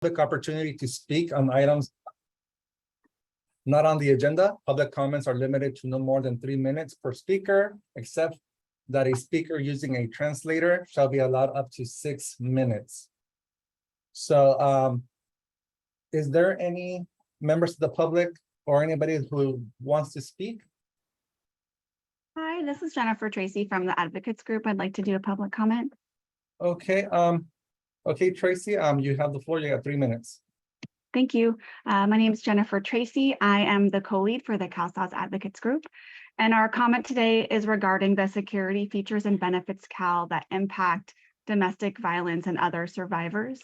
public opportunity to speak on items not on the agenda. Public comments are limited to no more than 3 minutes per speaker, except that a speaker using a translator shall be allowed up to 6 minutes. So is there any members of the public or anybody who wants to speak? Hi, this is Jennifer Tracy from the Advocates Group. I'd like to do a public comment. Okay, okay, Tracy, you have the floor. You got 3 minutes. Thank you. My name is Jennifer Tracy. I am the co-lead for the CalSAWS Advocates Group. And our comment today is regarding the security features and benefits Cal that impact domestic violence and other survivors.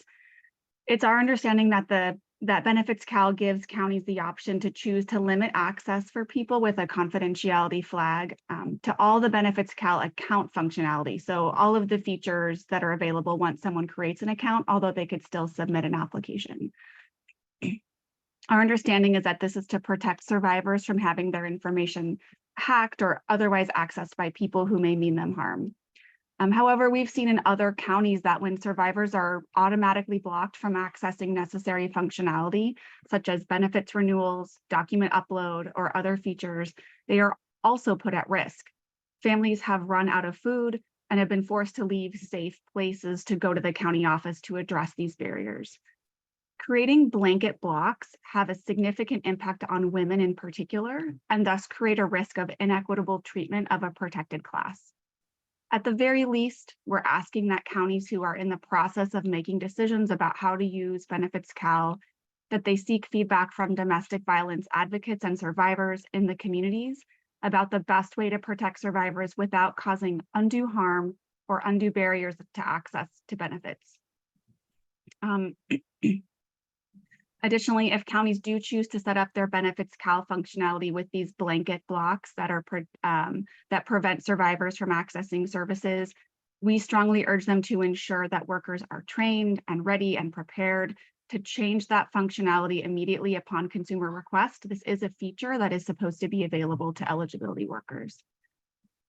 It's our understanding that that Benefits Cal gives counties the option to choose to limit access for people with a confidentiality flag to all the Benefits Cal account functionality. So all of the features that are available once someone creates an account, although they could still submit an application. Our understanding is that this is to protect survivors from having their information hacked or otherwise accessed by people who may mean them harm. However, we've seen in other counties that when survivors are automatically blocked from accessing necessary functionality, such as benefits renewals, document upload, or other features, they are also put at risk. Families have run out of food and have been forced to leave safe places to go to the county office to address these barriers. Creating blanket blocks have a significant impact on women in particular, and thus create a risk of inequitable treatment of a protected class. At the very least, we're asking that counties who are in the process of making decisions about how to use Benefits Cal, that they seek feedback from domestic violence advocates and survivors in the communities about the best way to protect survivors without causing undue harm or undue barriers to access to benefits. Additionally, if counties do choose to set up their Benefits Cal functionality with these blanket blocks that are that prevent survivors from accessing services, we strongly urge them to ensure that workers are trained and ready and prepared to change that functionality immediately upon consumer request. This is a feature that is supposed to be available to eligibility workers.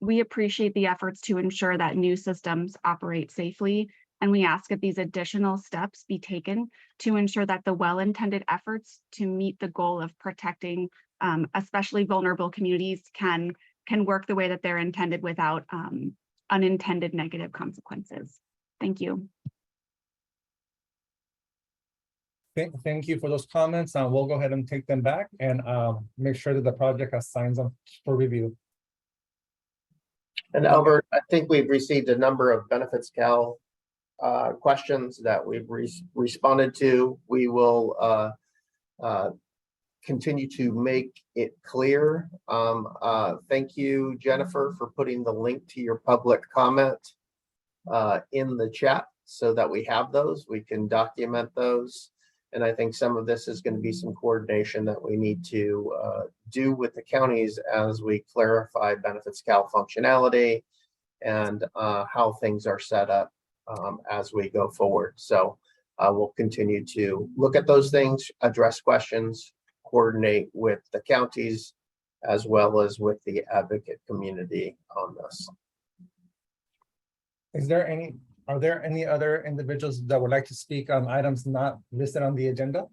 We appreciate the efforts to ensure that new systems operate safely, and we ask that these additional steps be taken to ensure that the well-intended efforts to meet the goal of protecting especially vulnerable communities can work the way that they're intended without unintended negative consequences. Thank you. Thank you for those comments. We'll go ahead and take them back and make sure that the project has signs on for review. And Albert, I think we've received a number of Benefits Cal questions that we've responded to. We will continue to make it clear. Thank you, Jennifer, for putting the link to your public comment in the chat so that we have those, we can document those. And I think some of this is going to be some coordination that we need to do with the counties as we clarify Benefits Cal functionality and how things are set up as we go forward. So we'll continue to look at those things, address questions, coordinate with the counties, as well as with the advocate community on this. Are there any other individuals that would like to speak on items not listed on the agenda?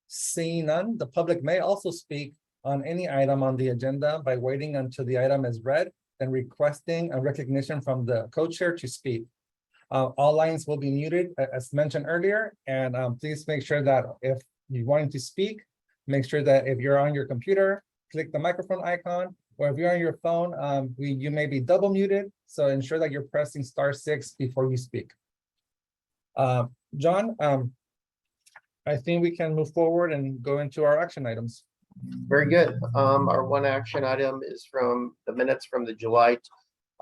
Seeing none, the public may also speak on any item on the agenda by waiting until the item is read and requesting a recognition from the co-chair to speak. All lines will be muted as mentioned earlier, and please make sure that if you're wanting to speak, make sure that if you're on your computer, click the microphone icon, or if you're on your phone, you may be double muted, so ensure that you're pressing *6 before you speak. John, I think we can move forward and go into our action items. Very good. Our one action item is from the minutes from the July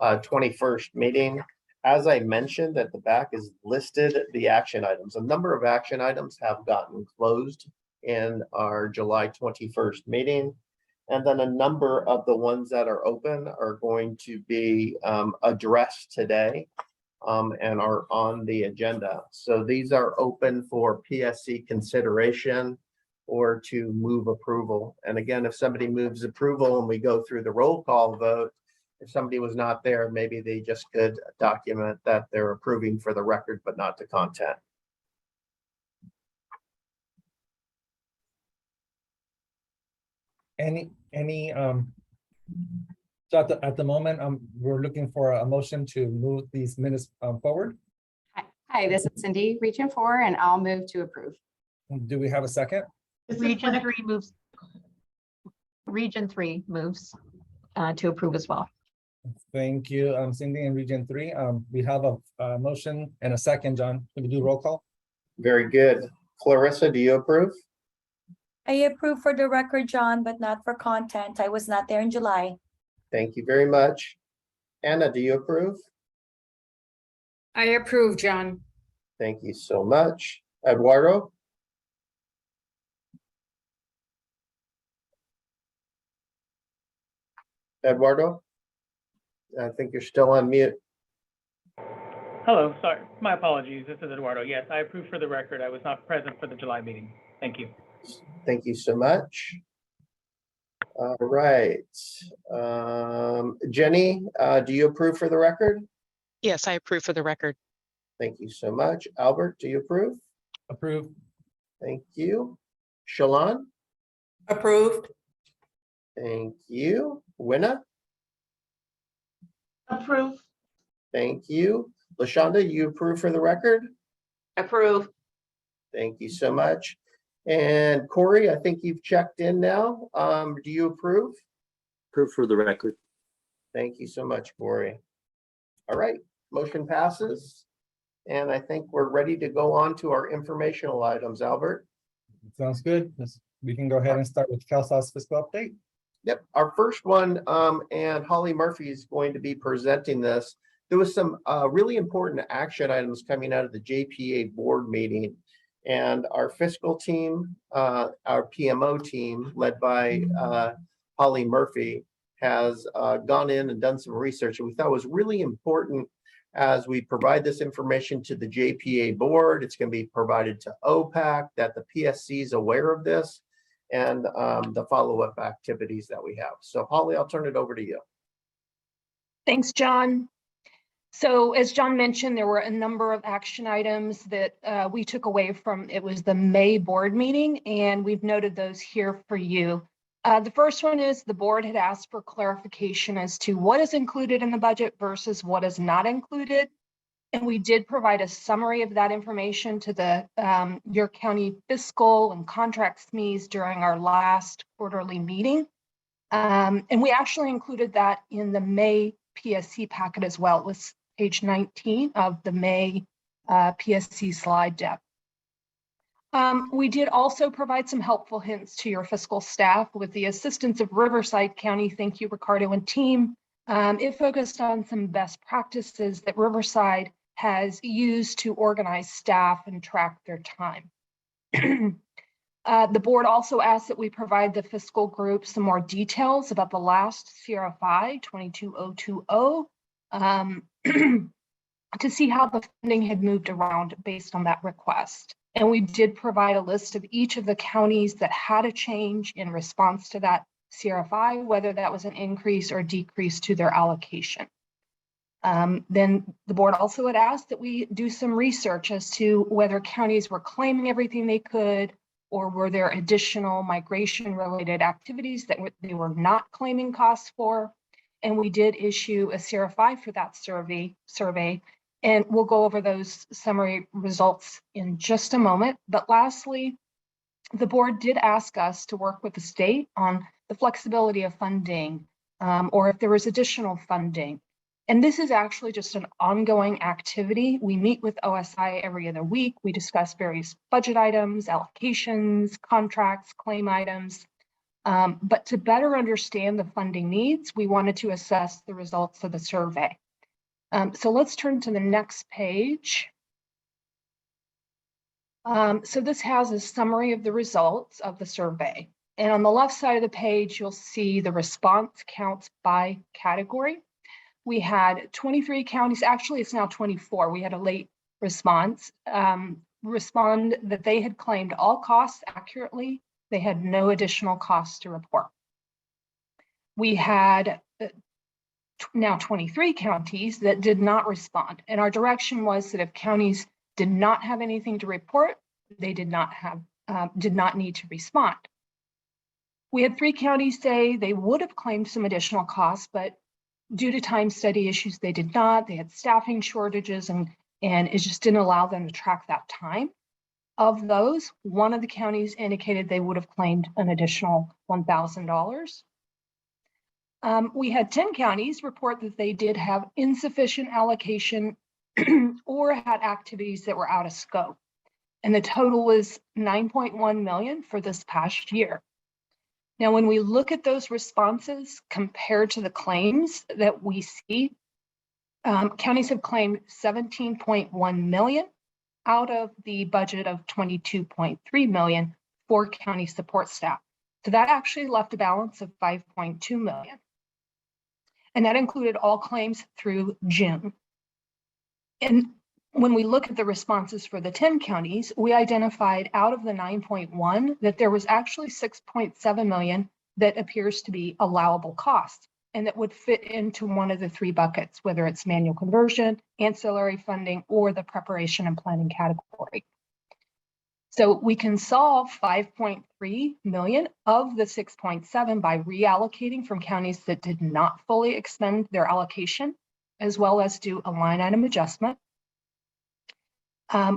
21st meeting. As I mentioned, at the back is listed the action items. A number of action items have gotten closed in our July 21st meeting. And then a number of the ones that are open are going to be addressed today and are on the agenda. So these are open for PSC consideration or to move approval. And again, if somebody moves approval and we go through the roll call vote, if somebody was not there, maybe they just could document that they're approving for the record, but not the content. So at the moment, we're looking for a motion to move these minutes forward. Hi, this is Cindy, Region 4, and I'll move to approve. Do we have a second? Region 3 moves. Region 3 moves to approve as well. Thank you, Cindy and Region 3. We have a motion and a second, John. Can we do roll call? Very good. Clarissa, do you approve? I approve for the record, John, but not for content. I was not there in July. Thank you very much. Anna, do you approve? I approve, John. Thank you so much. Eduardo? Eduardo? I think you're still on mute. Hello, sorry, my apologies. This is Eduardo. Yes, I approve for the record. I was not present for the July meeting. Thank you. Thank you so much. All right. Jenny, do you approve for the record? Yes, I approve for the record. Thank you so much. Albert, do you approve? Approve. Thank you. Shalon? Approved. Thank you. Winna? Approve. Thank you. LaShonda, you approve for the record? Approve. Thank you so much. And Corey, I think you've checked in now. Do you approve? Approve for the record. Thank you so much, Corey. All right, motion passes. And I think we're ready to go on to our informational items, Albert. Sounds good. We can go ahead and start with CalSAWS fiscal update. Yep, our first one, and Holly Murphy is going to be presenting this. There was some really important action items coming out of the JPA board meeting. And our fiscal team, our PMO team, led by Holly Murphy, has gone in and done some research. And we thought it was really important as we provide this information to the JPA board. It's going to be provided to OPAC, that the PSC is aware of this, and the follow-up activities that we have. So Holly, I'll turn it over to you. Thanks, John. So as John mentioned, there were a number of action items that we took away from, it was the May board meeting, and we've noted those here for you. The first one is the board had asked for clarification as to what is included in the budget versus what is not included. And we did provide a summary of that information to the your county fiscal and contract SMEs during our last quarterly meeting. And we actually included that in the May PSC packet as well. It was page 19 of the May PSC slide deck. We did also provide some helpful hints to your fiscal staff with the assistance of Riverside County. Thank you, Ricardo and team. It focused on some best practices that Riverside has used to organize staff and track their time. The board also asked that we provide the fiscal group some more details about the last CRFI 22020 to see how the funding had moved around based on that request. And we did provide a list of each of the counties that had a change in response to that CRFI, whether that was an increase or decrease to their allocation. Then the board also had asked that we do some research as to whether counties were claiming everything they could, or were there additional migration related activities that they were not claiming costs for. And we did issue a CRFI for that survey, and we'll go over those summary results in just a moment. But lastly, the board did ask us to work with the state on the flexibility of funding, or if there was additional funding. And this is actually just an ongoing activity. We meet with OSI every other week. We discuss various budget items, allocations, contracts, claim items. But to better understand the funding needs, we wanted to assess the results of the survey. So let's turn to the next page. So this has a summary of the results of the survey. And on the left side of the page, you'll see the response counts by category. We had 23 counties, actually it's now 24. We had a late response, respond that they had claimed all costs accurately. They had no additional costs to report. We had now 23 counties that did not respond. And our direction was that if counties did not have anything to report, they did not need to respond. We had 3 counties say they would have claimed some additional costs, but due to time study issues, they did not. They had staffing shortages and it just didn't allow them to track that time. Of those, one of the counties indicated they would have claimed an additional $1,000. We had 10 counties report that they did have insufficient allocation or had activities that were out of scope. And the total was $9.1 million for this past year. Now, when we look at those responses compared to the claims that we see, counties have claimed $17.1 million out of the budget of $22.3 million for county support staff. So that actually left a balance of $5.2 million. And that included all claims through June. And when we look at the responses for the 10 counties, we identified out of the 9.1 that there was actually 6.7 million that appears to be allowable cost and that would fit into one of the 3 buckets, whether it's manual conversion, ancillary funding, or the preparation and planning category. So we can solve 5.3 million of the 6.7 by reallocating from counties that did not fully expend their allocation, as well as do a line item adjustment.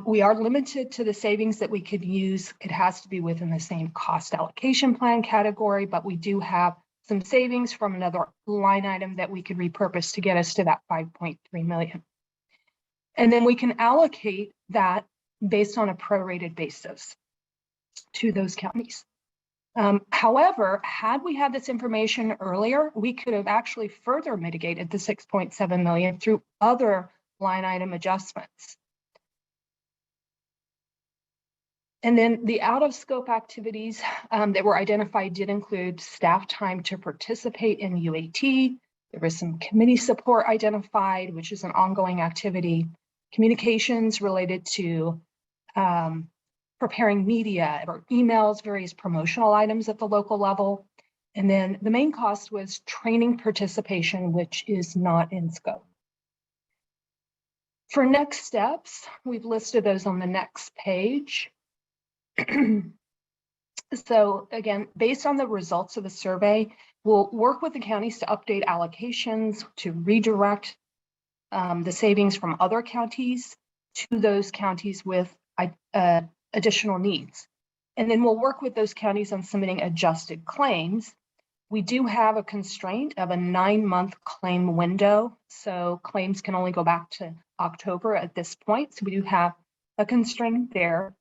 We are limited to the savings that we could use. It has to be within the same cost allocation plan category, but we do have some savings from another line item that we could repurpose to get us to that 5.3 million. And then we can allocate that based on a prorated basis to those counties. However, had we had this information earlier, we could have actually further mitigated the 6.7 million through other line item adjustments. And then the out of scope activities that were identified did include staff time to participate in UAT. There was some committee support identified, which is an ongoing activity, communications related to preparing media or emails, various promotional items at the local level. And then the main cost was training participation, which is not in scope. For next steps, we've listed those on the next page. So again, based on the results of the survey, we'll work with the counties to update allocations, to redirect the savings from other counties to those counties with additional needs. And then we'll work with those counties on submitting adjusted claims. We do have a constraint of a 9-month claim window. So claims can only go back to October at this point. So we do have a constraint there.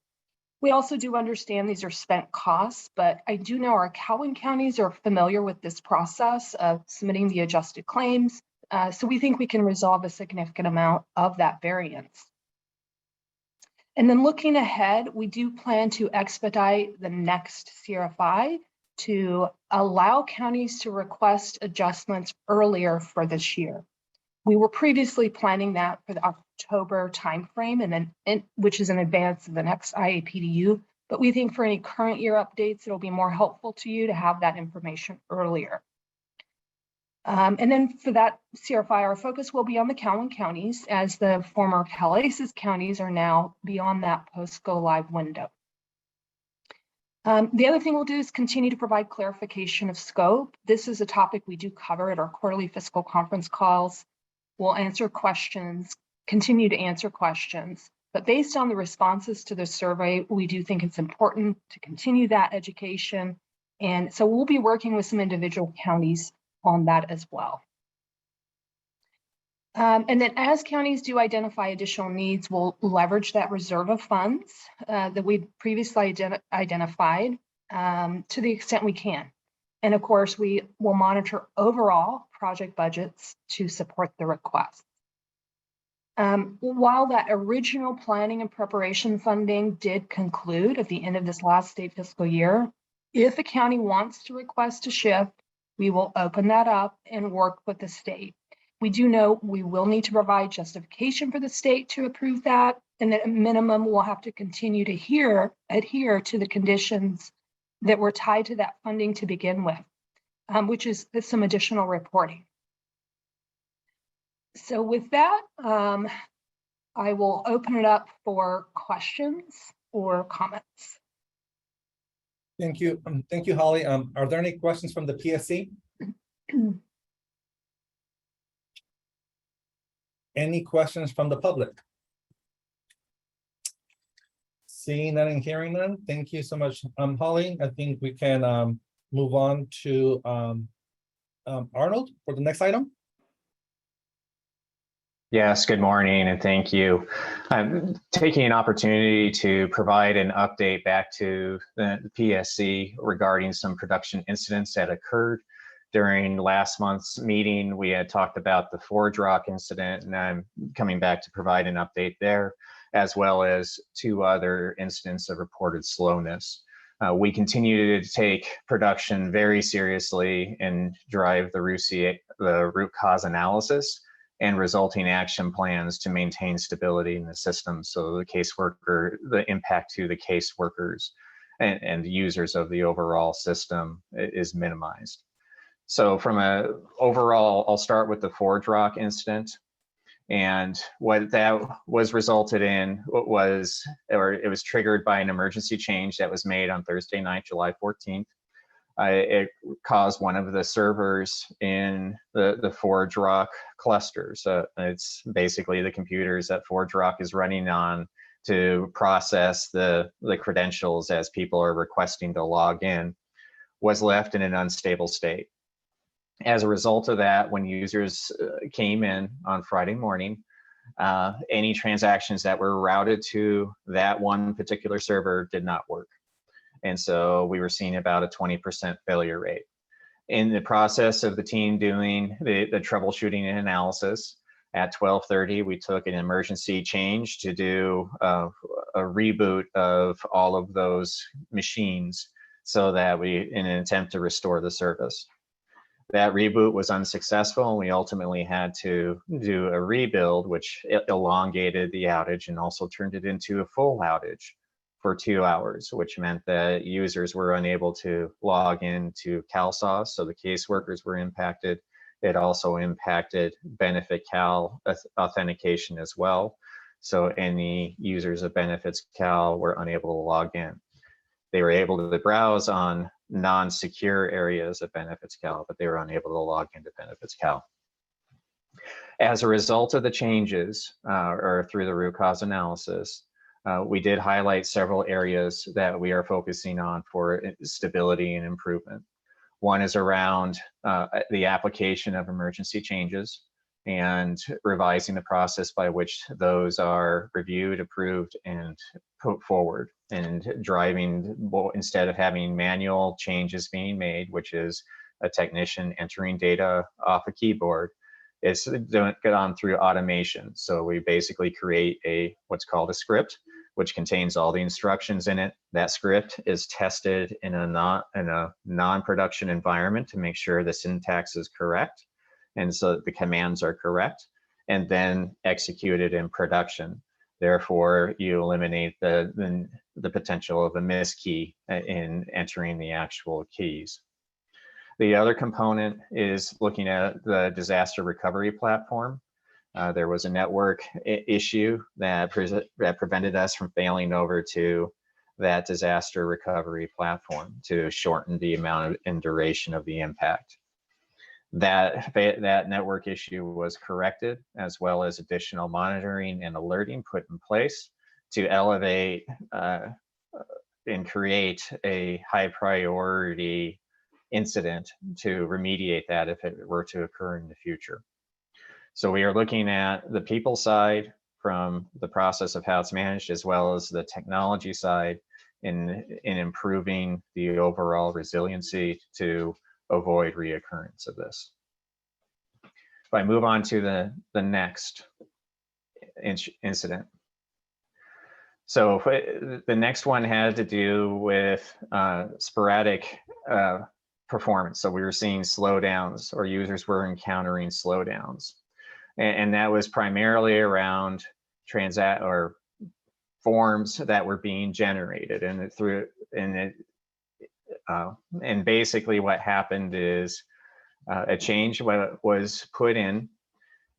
We also do understand these are spent costs, but I do know our Kelvin counties are familiar with this process of submitting the adjusted claims. So we think we can resolve a significant amount of that variance. And then looking ahead, we do plan to expedite the next CRFI to allow counties to request adjustments earlier for this year. We were previously planning that for the October timeframe, and then which is in advance of the next IAPDU. But we think for any current year updates, it'll be more helpful to you to have that information earlier. And then for that CRFI, our focus will be on the Kelvin counties, as the former CalSAWS counties are now beyond that post-go live window. The other thing we'll do is continue to provide clarification of scope. This is a topic we do cover at our quarterly fiscal conference calls. We'll answer questions, continue to answer questions, but based on the responses to the survey, we do think it's important to continue that education. And so we'll be working with some individual counties on that as well. And then as counties do identify additional needs, we'll leverage that reserve of funds that we previously identified to the extent we can. And of course, we will monitor overall project budgets to support the request. While that original planning and preparation funding did conclude at the end of this last state fiscal year, if a county wants to request a shift, we will open that up and work with the state. We do know we will need to provide justification for the state to approve that, and at a minimum, we'll have to continue to adhere to the conditions that were tied to that funding to begin with, which is some additional reporting. So with that, I will open it up for questions or comments. Thank you. Thank you, Holly. Are there any questions from the PSC? Any questions from the public? Seeing none and hearing none, thank you so much, Holly. I think we can move on to Arnold for the next item. Yes, good morning and thank you. I'm taking an opportunity to provide an update back to the PSC regarding some production incidents that occurred. During last month's meeting, we had talked about the Forge Rock incident, and I'm coming back to provide an update there, as well as 2 other incidents of reported slowness. We continue to take production very seriously and drive the root cause analysis and resulting action plans to maintain stability in the system, so the impact to the caseworkers and users of the overall system is minimized. So from a overall, I'll start with the Forge Rock incident. And what that was resulted in was, or it was triggered by an emergency change that was made on Thursday night, July 14th. It caused one of the servers in the Forge Rock clusters. It's basically the computers that Forge Rock is running on to process the credentials as people are requesting to log in, was left in an unstable state. As a result of that, when users came in on Friday morning, any transactions that were routed to that one particular server did not work. And so we were seeing about a 20% failure rate. In the process of the team doing the troubleshooting and analysis, at 12:30, we took an emergency change to do a reboot of all of those machines so that in an attempt to restore the service. That reboot was unsuccessful, and we ultimately had to do a rebuild, which elongated the outage and also turned it into a full outage for 2 hours, which meant that users were unable to log into CalSAWS, so the caseworkers were impacted. It also impacted Benefit Cal authentication as well. So any users of Benefits Cal were unable to log in. They were able to browse on non-secure areas of Benefits Cal, but they were unable to log into Benefits Cal. As a result of the changes, or through the root cause analysis, we did highlight several areas that we are focusing on for stability and improvement. One is around the application of emergency changes and revising the process by which those are reviewed, approved, and put forward, and driving, instead of having manual changes being made, which is a technician entering data off a keyboard, it's done through automation. So we basically create what's called a script, which contains all the instructions in it. That script is tested in a non-production environment to make sure the syntax is correct, and so the commands are correct, and then executed in production. Therefore, you eliminate the potential of a miskey in entering the actual keys. The other component is looking at the disaster recovery platform. There was a network issue that prevented us from failing over to that disaster recovery platform to shorten the amount and duration of the impact. That network issue was corrected, as well as additional monitoring and alerting put in place to elevate and create a high priority incident to remediate that if it were to occur in the future. So we are looking at the people side from the process of how it's managed, as well as the technology side in improving the overall resiliency to avoid reoccurrence of this. If I move on to the next incident. So the next one had to do with sporadic performance. So we were seeing slowdowns, or users were encountering slowdowns. And that was primarily around forms that were being generated, and basically what happened is a change was put in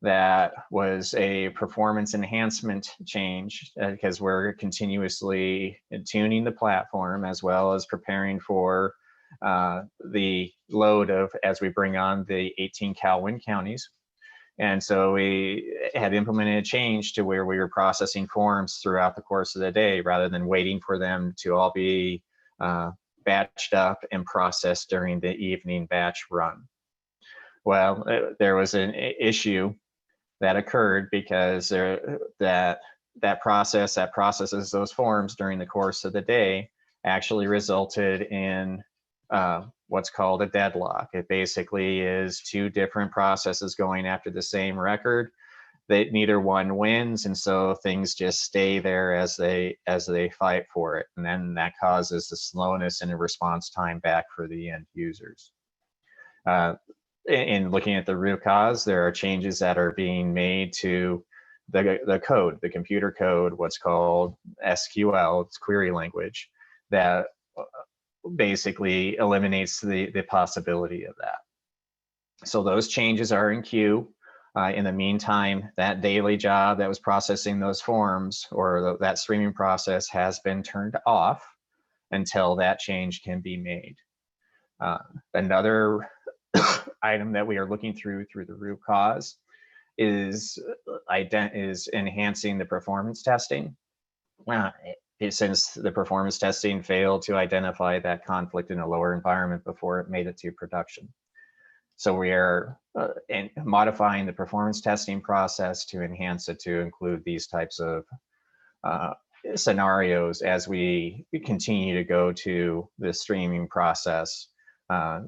that was a performance enhancement change because we're continuously tuning the platform as well as preparing for the load of as we bring on the 18 Cal wind counties. And so we had implemented a change to where we were processing forms throughout the course of the day rather than waiting for them to all be batched up and processed during the evening batch run. Well, there was an issue that occurred because that process that processes those forms during the course of the day actually resulted in what's called a deadlock. It basically is two different processes going after the same record. That neither one wins, and so things just stay there as they fight for it, and then that causes the slowness and the response time back for the end users. In looking at the root cause, there are changes that are being made to the code, the computer code, what's called SQL, it's query language, that basically eliminates the possibility of that. So those changes are in queue. In the meantime, that daily job that was processing those forms or that streaming process has been turned off until that change can be made. Another item that we are looking through the root cause is enhancing the performance testing. Since the performance testing failed to identify that conflict in a lower environment before it made it to production. So we are modifying the performance testing process to enhance it to include these types of scenarios as we continue to go to the streaming process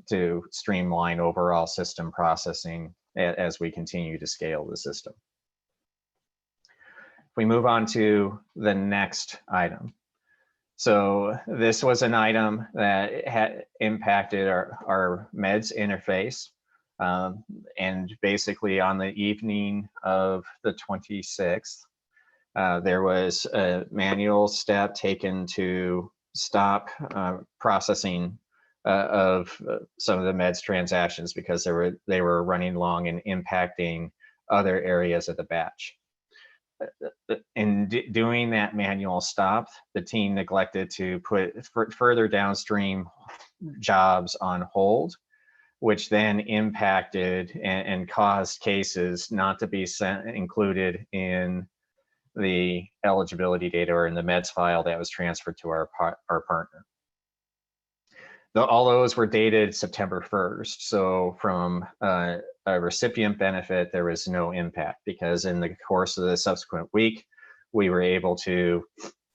to streamline overall system processing as we continue to scale the system. If we move on to the next item. So this was an item that had impacted our meds interface. And basically on the evening of the 26th, there was a manual step taken to stop processing of some of the meds transactions because they were running long and impacting other areas of the batch. In doing that manual stop, the team neglected to put further downstream jobs on hold, which then impacted and caused cases not to be included in the eligibility data or in the meds file that was transferred to our partner. All those were dated September 1st. So from a recipient benefit, there was no impact because in the course of the subsequent week, we were able to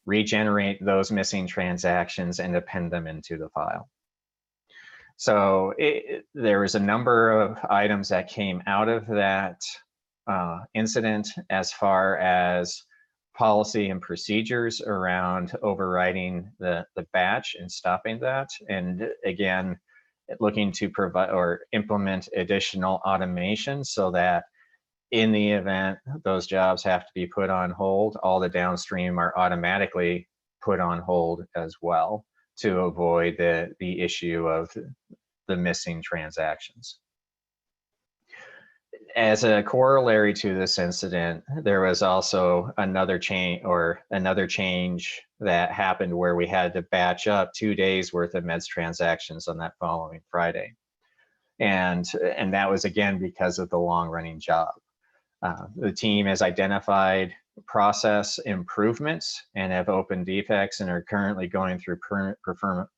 regenerate those missing transactions and append them into the file. So there was a number of items that came out of that incident as far as policy and procedures around overriding the batch and stopping that. And again, looking to provide or implement additional automation so that in the event those jobs have to be put on hold, all the downstream are automatically put on hold as well to avoid the issue of the missing transactions. As a corollary to this incident, there was also another change that happened where we had to batch up 2 days worth of meds transactions on that following Friday. And that was again because of the long running job. The team has identified process improvements and have opened defects and are currently going through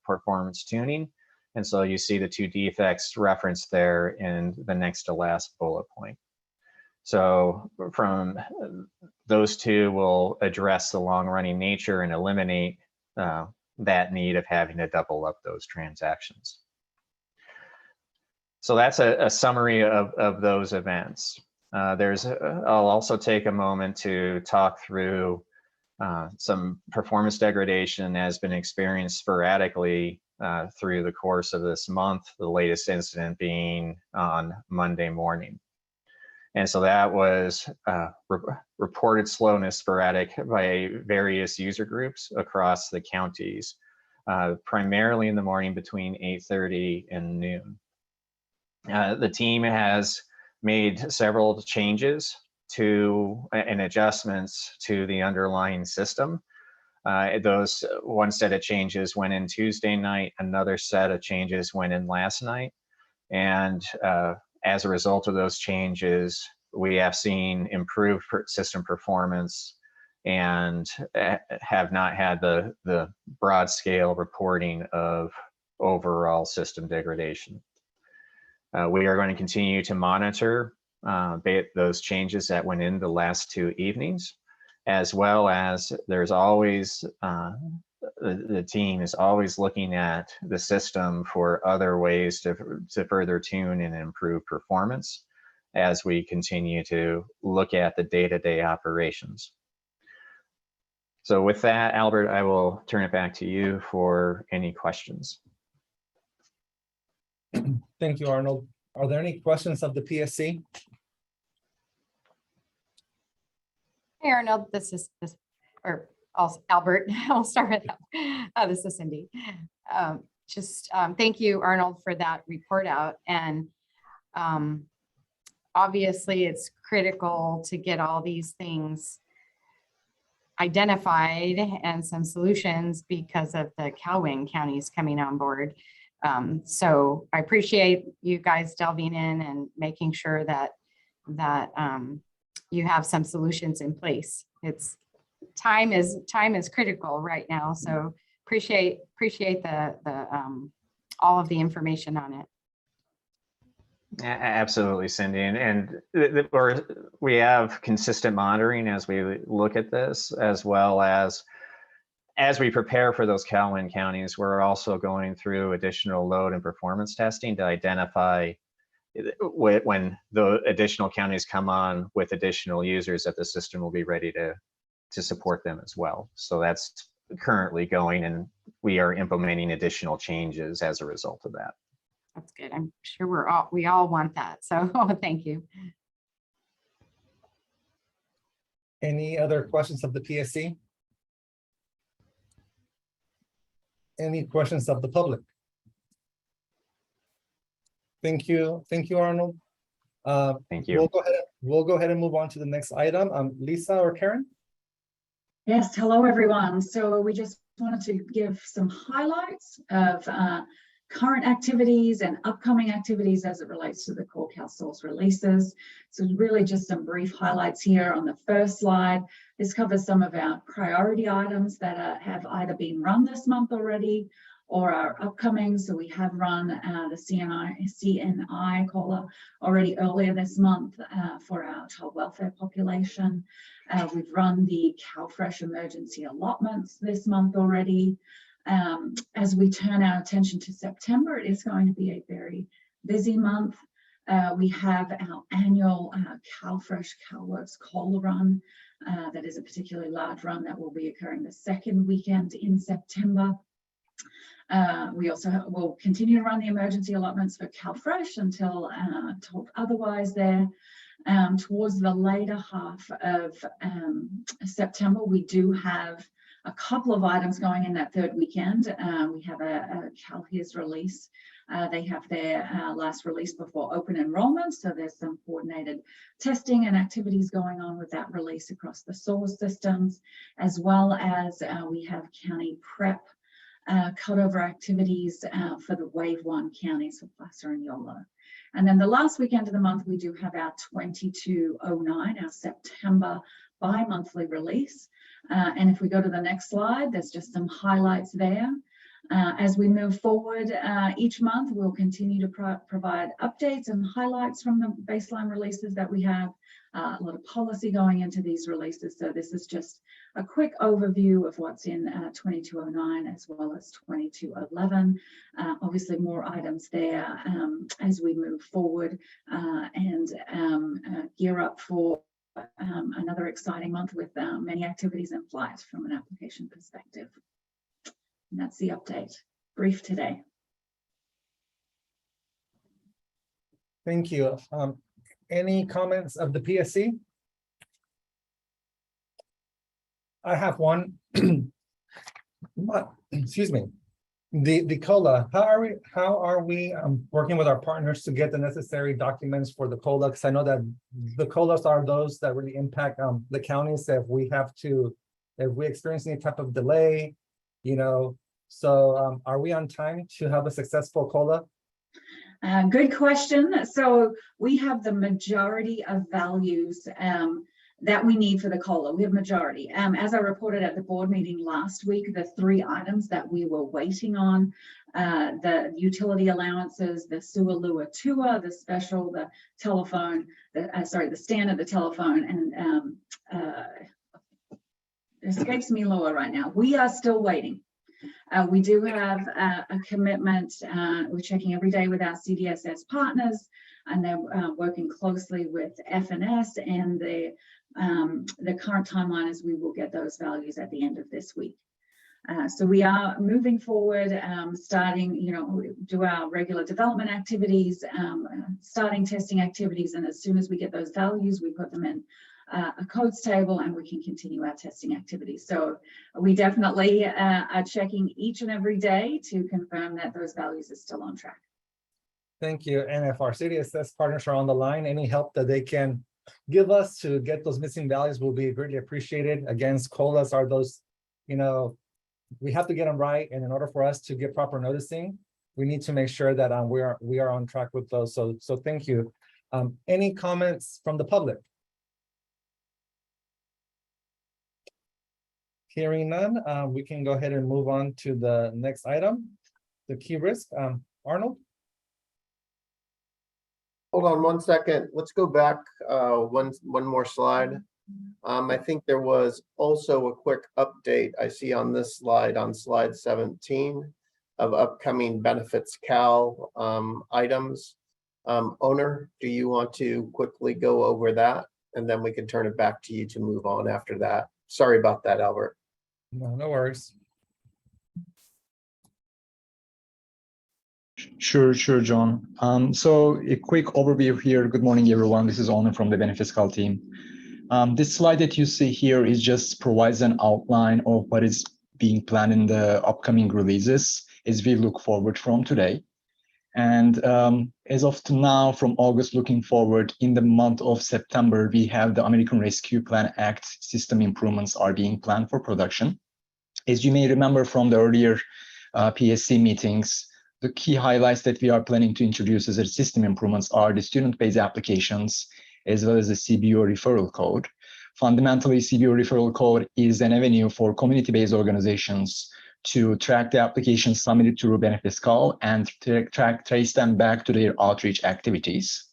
performance tuning. And so you see the 2 defects referenced there in the next to last bullet point. So from those 2 will address the long running nature and eliminate that need of having to double up those transactions. So that's a summary of those events. I'll also take a moment to talk through some performance degradation that has been experienced sporadically through the course of this month, the latest incident being on Monday morning. And so that was reported slowness sporadic by various user groups across the counties, primarily in the morning between 8:30 and noon. The team has made several changes to and adjustments to the underlying system. Those one set of changes went in Tuesday night, another set of changes went in last night. And as a result of those changes, we have seen improved system performance and have not had the broad scale reporting of overall system degradation. We are going to continue to monitor those changes that went in the last 2 evenings, as well as there's always, the team is always looking at the system for other ways to further tune and improve performance as we continue to look at the day-to-day operations. So with that, Albert, I will turn it back to you for any questions. Thank you, Arnold. Are there any questions of the PSC? Hey, Arnold, Albert, I'll start with that. This is Cindy. Thank you, Arnold, for that report out. And obviously it's critical to get all these things identified and some solutions because of the Kelvin counties coming on board. So I appreciate you guys delving in and making sure that you have some solutions in place. It's time is critical right now. So appreciate the all of the information on it. Absolutely, Cindy, and we have consistent monitoring as we look at this, as well as we prepare for those Kelvin counties. We're also going through additional load and performance testing to identify when the additional counties come on with additional users that the system will be ready to support them as well. So that's currently going, and we are implementing additional changes as a result of that. That's good. I'm sure we all want that. So thank you. Any other questions of the PSC? Any questions of the public? Thank you. Thank you, Arnold. Thank you. We'll go ahead and move on to the next item. Lisa or Karen? Yes, hello, everyone. So we just wanted to give some highlights of current activities and upcoming activities as it relates to the core CalSAWS releases. So really just some brief highlights here on the first slide. This covers some of our priority items that have either been run this month already or are upcoming. So we have run the CNI caller already earlier this month for our child welfare population. We've run the CalFresh emergency allotments this month already. As we turn our attention to September, it is going to be a very busy month. We have our annual CalFresh CalWorks caller run. That is a particularly large run that will be occurring the second weekend in September. We also will continue to run the emergency allotments for CalFresh until told otherwise there. Towards the later half of September, we do have a couple of items going in that third weekend. We have a CalHIS release. They have their last release before open enrollment. So there's some coordinated testing and activities going on with that release across the SAWS systems, as well as we have county prep cutover activities for the Wave 1 counties of Placer and Yolo. And then the last weekend of the month, we do have our 2209, our September bi-monthly release. And if we go to the next slide, there's just some highlights there. As we move forward each month, we'll continue to provide updates and highlights from the baseline releases that we have. A lot of policy going into these releases. So this is just a quick overview of what's in 2209 as well as 2211. Obviously more items there as we move forward and gear up for another exciting month with many activities in flight from an application perspective. And that's the update. Brief today. Thank you. Any comments of the PSC? I have one. Excuse me. The COLA, how are we working with our partners to get the necessary documents for the COLA? Because I know that the COLAs are those that really impact the counties if we experience any type of delay, so are we on time to have a successful COLA? Good question. So we have the majority of values that we need for the COLA. We have majority. As I reported at the board meeting last week, the 3 items that we were waiting on, the utility allowances, the sewer lua tua, the special, the telephone, the standard, the telephone, and it escapes me lower right now. We are still waiting. We do have a commitment. We're checking every day with our CDSS partners, and they're working closely with FNS, and the current timeline is we will get those values at the end of this week. So we are moving forward, starting, do our regular development activities, starting testing activities, and as soon as we get those values, we put them in a codes table, and we can continue our testing activities. So we definitely are checking each and every day to confirm that those values are still on track. Thank you. And if our CDSS partners are on the line, any help that they can give us to get those missing values will be greatly appreciated. Again, COLAs are those, we have to get them right. And in order for us to get proper noticing, we need to make sure that we are on track with those. So thank you. Any comments from the public? Hearing none, we can go ahead and move on to the next item, the key risk. Arnold? Hold on 1 second. Let's go back one more slide. I think there was also a quick update I see on this slide, on slide 17, of upcoming benefits Cal items. Owner, do you want to quickly go over that? And then we can turn it back to you to move on after that. Sorry about that, Albert. No worries. Sure, John. So a quick overview here. Good morning, everyone. This is Onur from the Benefits Cal team. This slide that you see here is just provides an outline of what is being planned in the upcoming releases as we look forward from today. And as of now, from August looking forward, in the month of September, we have the American Rescue Plan Act system improvements are being planned for production. As you may remember from the earlier PSC meetings, the key highlights that we are planning to introduce as system improvements are the student-based applications, as well as the CBO referral code. Fundamentally, CBO referral code is an avenue for community-based organizations to track the applications submitted through Benefits Cal and trace them back to their outreach activities.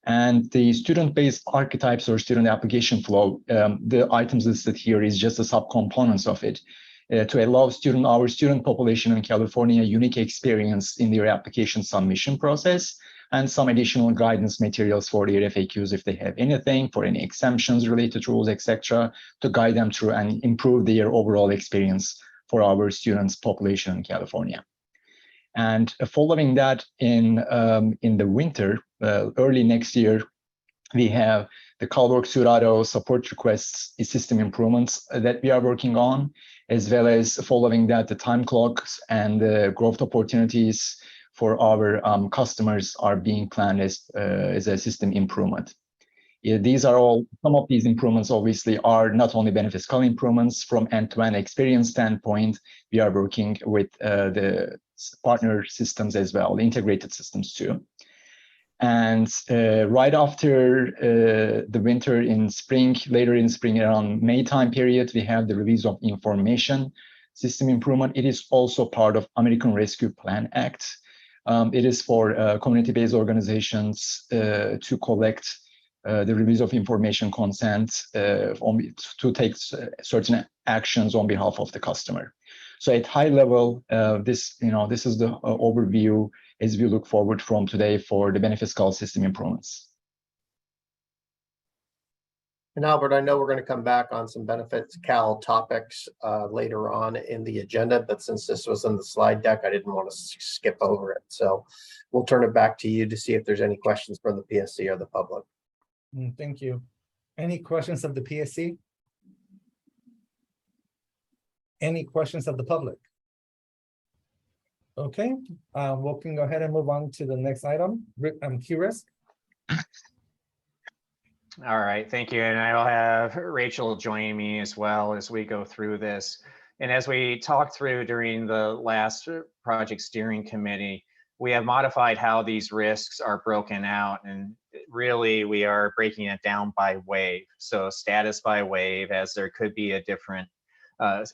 And the student-based archetypes or student application flow, the items listed here is just a subcomponents of it. To allow our student population in California unique experience in their application submission process, and some additional guidance materials for their FAQs if they have anything, for any exemptions related rules, etc., to guide them through and improve their overall experience for our students population in California. And following that, in the winter, early next year, we have the CalWorks 2.0 support requests system improvements that we are working on, as well as following that, the time clocks and the growth opportunities for our customers are being planned as a system improvement. These are all, some of these improvements obviously are not only Benefits Cal improvements from end-to-end experience standpoint, we are working with the partner systems as well, integrated systems too. And right after the winter in spring, later in spring around May time period, we have the release of information system improvement. It is also part of American Rescue Plan Act. It is for community-based organizations to collect the release of information consent to take certain actions on behalf of the customer. So at high level, this is the overview as we look forward from today for the Benefits Cal system improvements. And Albert, I know we're going to come back on some Benefits Cal topics later on in the agenda, but since this was in the slide deck, I didn't want to skip over it. So we'll turn it back to you to see if there's any questions from the PSC or the public. Thank you. Any questions of the PSC? Any questions of the public? Okay, we can go ahead and move on to the next item, Q risk. All right, thank you. And I'll have Rachel join me as well as we go through this. And as we talked through during the last project steering committee, we have modified how these risks are broken out. And really, we are breaking it down by wave. So status by wave, as there could be a different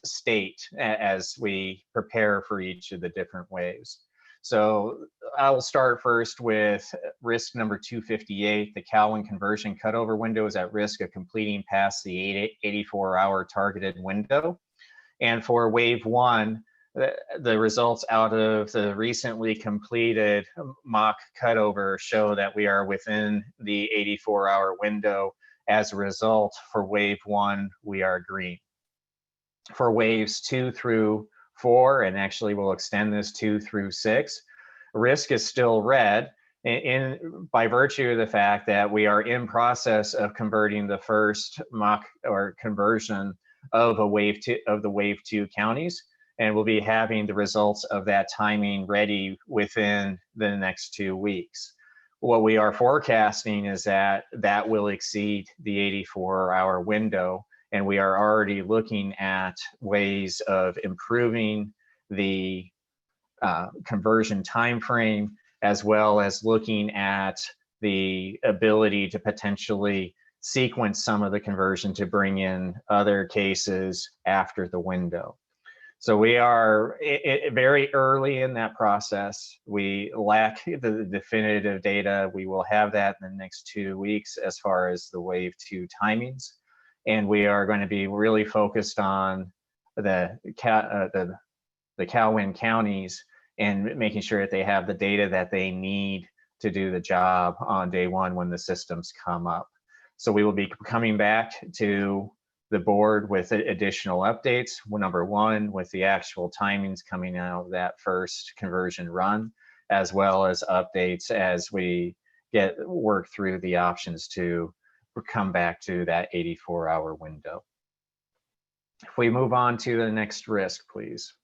state as we prepare for each of the different waves. So I will start first with risk number 258. The Kelvin conversion cutover window is at risk of completing past the 84-hour targeted window. And for wave 1, the results out of the recently completed mock cutover show that we are within the 84-hour window. As a result, for wave 1, we are green. For waves 2 through 4, and actually we'll extend this 2 through 6, risk is still red by virtue of the fact that we are in process of converting the first mock or conversion of the wave 2 counties, and we'll be having the results of that timing ready within the next 2 weeks. What we are forecasting is that that will exceed the 84-hour window, and we are already looking at ways of improving the conversion time frame, as well as looking at the ability to potentially sequence some of the conversion to bring in other cases after the window. So we are very early in that process. We lack the definitive data. We will have that in the next 2 weeks as far as the wave 2 timings. And we are going to be really focused on the Kelvin counties and making sure that they have the data that they need to do the job on day 1 when the systems come up. So we will be coming back to the board with additional updates. Number 1, with the actual timings coming out of that first conversion run, as well as updates as we work through the options to come back to that 84-hour window. If we move on to the next risk, please.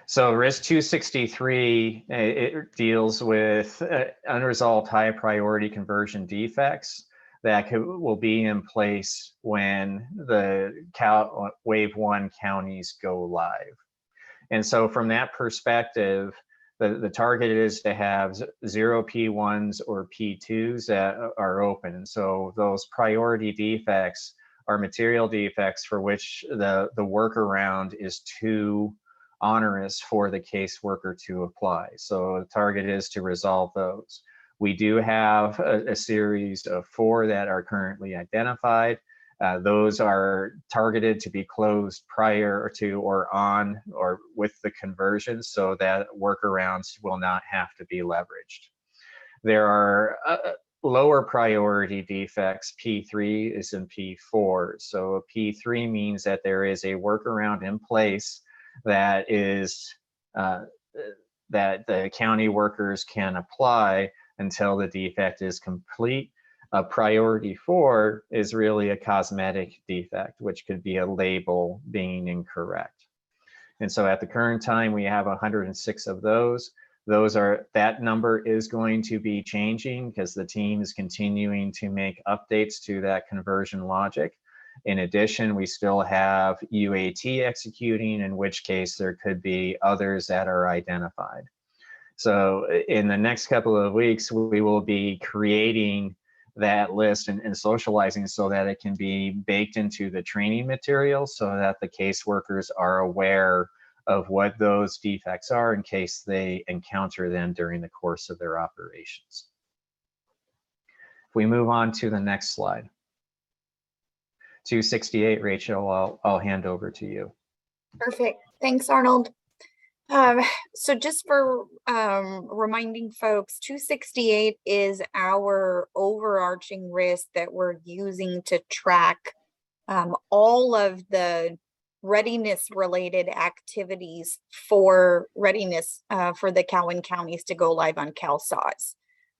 So risk 263, it deals with unresolved high priority conversion defects that will be in place when the wave 1 counties go live. And so from that perspective, the target is to have 0 P1s or P2s that are open. So those priority defects are material defects for which the workaround is too onerous for the caseworker to apply. So the target is to resolve those. We do have a series of 4 that are currently identified. Those are targeted to be closed prior to or on or with the conversion so that workarounds will not have to be leveraged. There are lower priority defects. P3 is in P4. So P3 means that there is a workaround in place that is that the county workers can apply until the defect is complete. A priority 4 is really a cosmetic defect, which could be a label being incorrect. And so at the current time, we have 106 of those. That number is going to be changing because the team is continuing to make updates to that conversion logic. In addition, we still have UAT executing, in which case there could be others that are identified. So in the next couple of weeks, we will be creating that list and socializing so that it can be baked into the training materials so that the caseworkers are aware of what those defects are in case they encounter them during the course of their operations. If we move on to the next slide. 268, Rachel, I'll hand over to you. Perfect. Thanks, Arnold. So just for reminding folks, 268 is our overarching risk that we're using to track all of the readiness related activities for readiness for the Kelvin counties to go live on CalSAWS.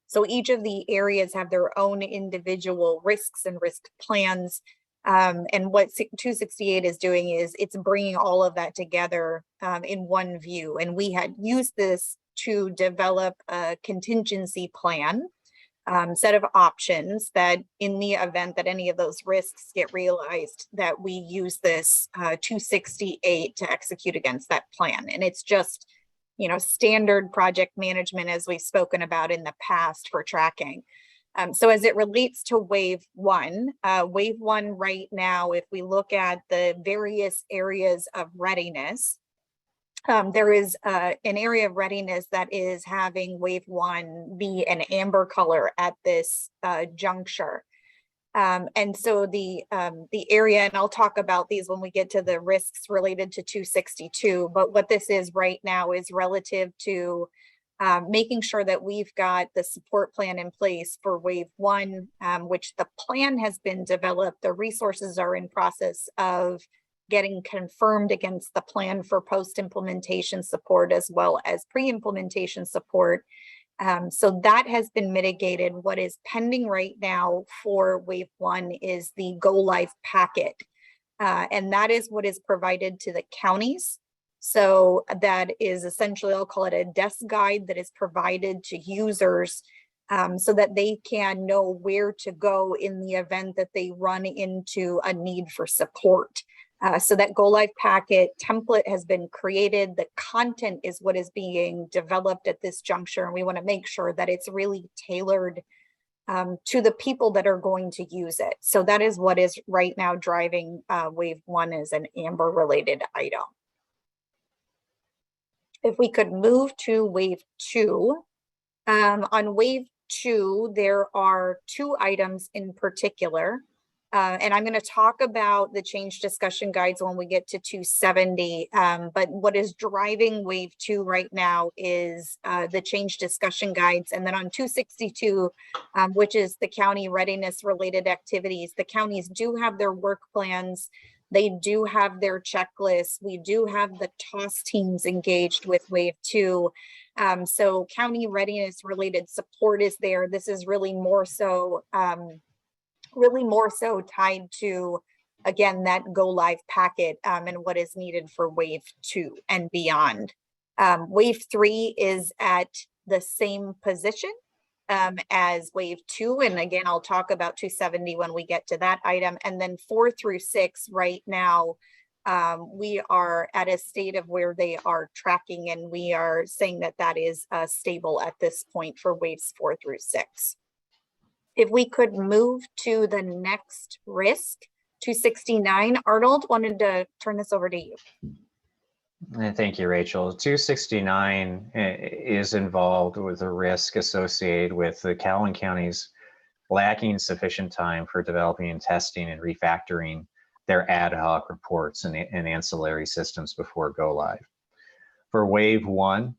So each of the areas have their own individual risks and risk plans And what 268 is doing is it's bringing all of that together in one view. And we had used this to develop a contingency plan, set of options that in the event that any of those risks get realized, that we use this 268 to execute against that plan. And it's just, you know, standard project management as we've spoken about in the past for tracking. So as it relates to wave one right now, if we look at the various areas of readiness, there is an area of readiness that is having wave one be an amber color at this juncture. And so the area, and I'll talk about these when we get to the risks related to 262, but what this is right now is relative to making sure that we've got the support plan in place for wave one, which the plan has been developed. The resources are in process of getting confirmed against the plan for post-implementation support as well as pre-implementation support. So that has been mitigated. What is pending right now for wave one is the go live packet. And that is what is provided to the counties. So that is essentially, I'll call it a desk guide that is provided to users so that they can know where to go in the event that they run into a need for support. So that go live packet template has been created. The content is what is being developed at this juncture. And we want to make sure that it's really tailored to the people that are going to use it. So that is what is right now driving wave one as an amber related item. If we could move to wave two, on wave two, there are two items in particular. And I'm going to talk about the change discussion guides when we get to 270. But what is driving wave two right now is the change discussion guides. And then on 262, which is the county readiness related activities, the counties do have their work plans. They do have their checklists. We do have the TOS teams engaged with wave two. So county readiness related support is there. This is really more so tied to, again, that go live packet and what is needed for wave two and beyond. Wave three is at the same position as wave two. And again, I'll talk about 270 when we get to that item. And then 4 through 6 right now, we are at a state of where they are tracking, and we are saying that that is stable at this point for waves 4 through 6. If we could move to the next risk, 269, Arnold, wanted to turn this over to you. Thank you, Rachel. 269 is involved with the risk associated with the Calvin counties lacking sufficient time for developing and testing and refactoring their ad hoc reports and ancillary systems before go live. For wave one,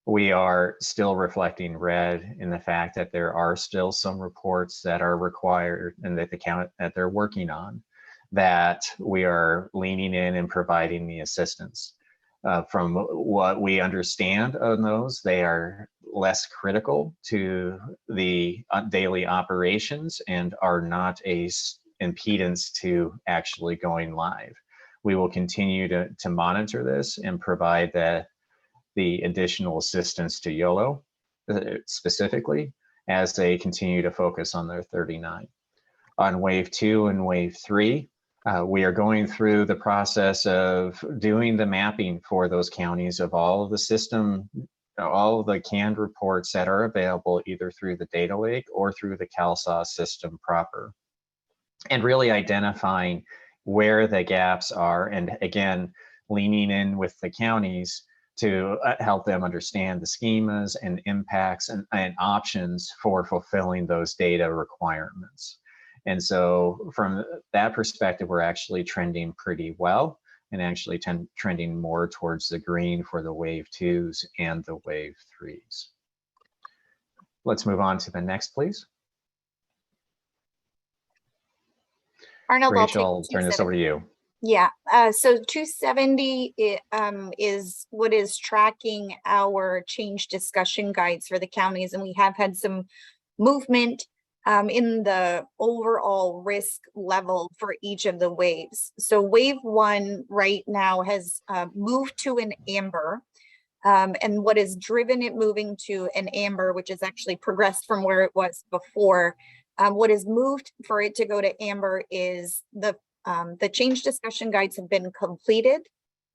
we are still reflecting red in the fact that there are still some reports that are required and that the county that they're working on, that we are leaning in and providing the assistance. From what we understand on those, they are less critical to the daily operations and are not a impedance to actually going live. We will continue to monitor this and provide the additional assistance to YOLO specifically as they continue to focus on their 39. On wave 2 and wave 3, we are going through the process of doing the mapping for those counties of all of the system, all of the canned reports that are available either through the data lake or through the CalSAWS system proper, and really identifying where the gaps are, and again, leaning in with the counties to help them understand the schemas and impacts and options for fulfilling those data requirements. And so from that perspective, we're actually trending pretty well, and actually trending more towards the green for the wave 2s and the wave 3s. Let's move on to the next, please. Arnold, Rachel, I'll turn this over to you. Yeah, so 270 is what is tracking our change discussion guides for the counties, and we have had some movement in the overall risk level for each of the waves. So wave 1 right now has moved to an amber. And what has driven it moving to an amber, which has actually progressed from where it was before, what has moved for it to go to amber is the change discussion guides have been completed.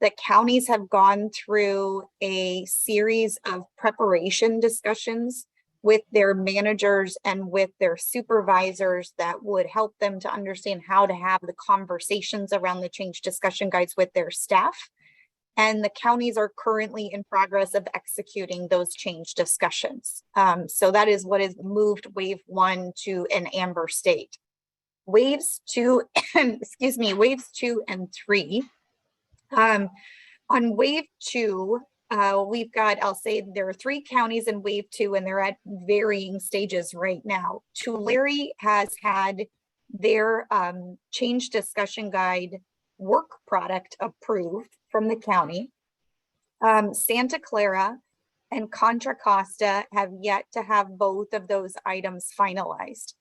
The counties have gone through a series of preparation discussions with their managers and with their supervisors that would help them to understand how to have the conversations around the change discussion guides with their staff. And the counties are currently in progress of executing those change discussions. So that is what has moved wave 1 to an amber state. Waves 2, excuse me, waves 2 and 3. On wave 2, we've got, I'll say there are 3 counties in wave 2 and they're at varying stages right now. Tulare has had their change discussion guide work product approved from the county. Santa Clara and Contra Costa have yet to have both of those items finalized.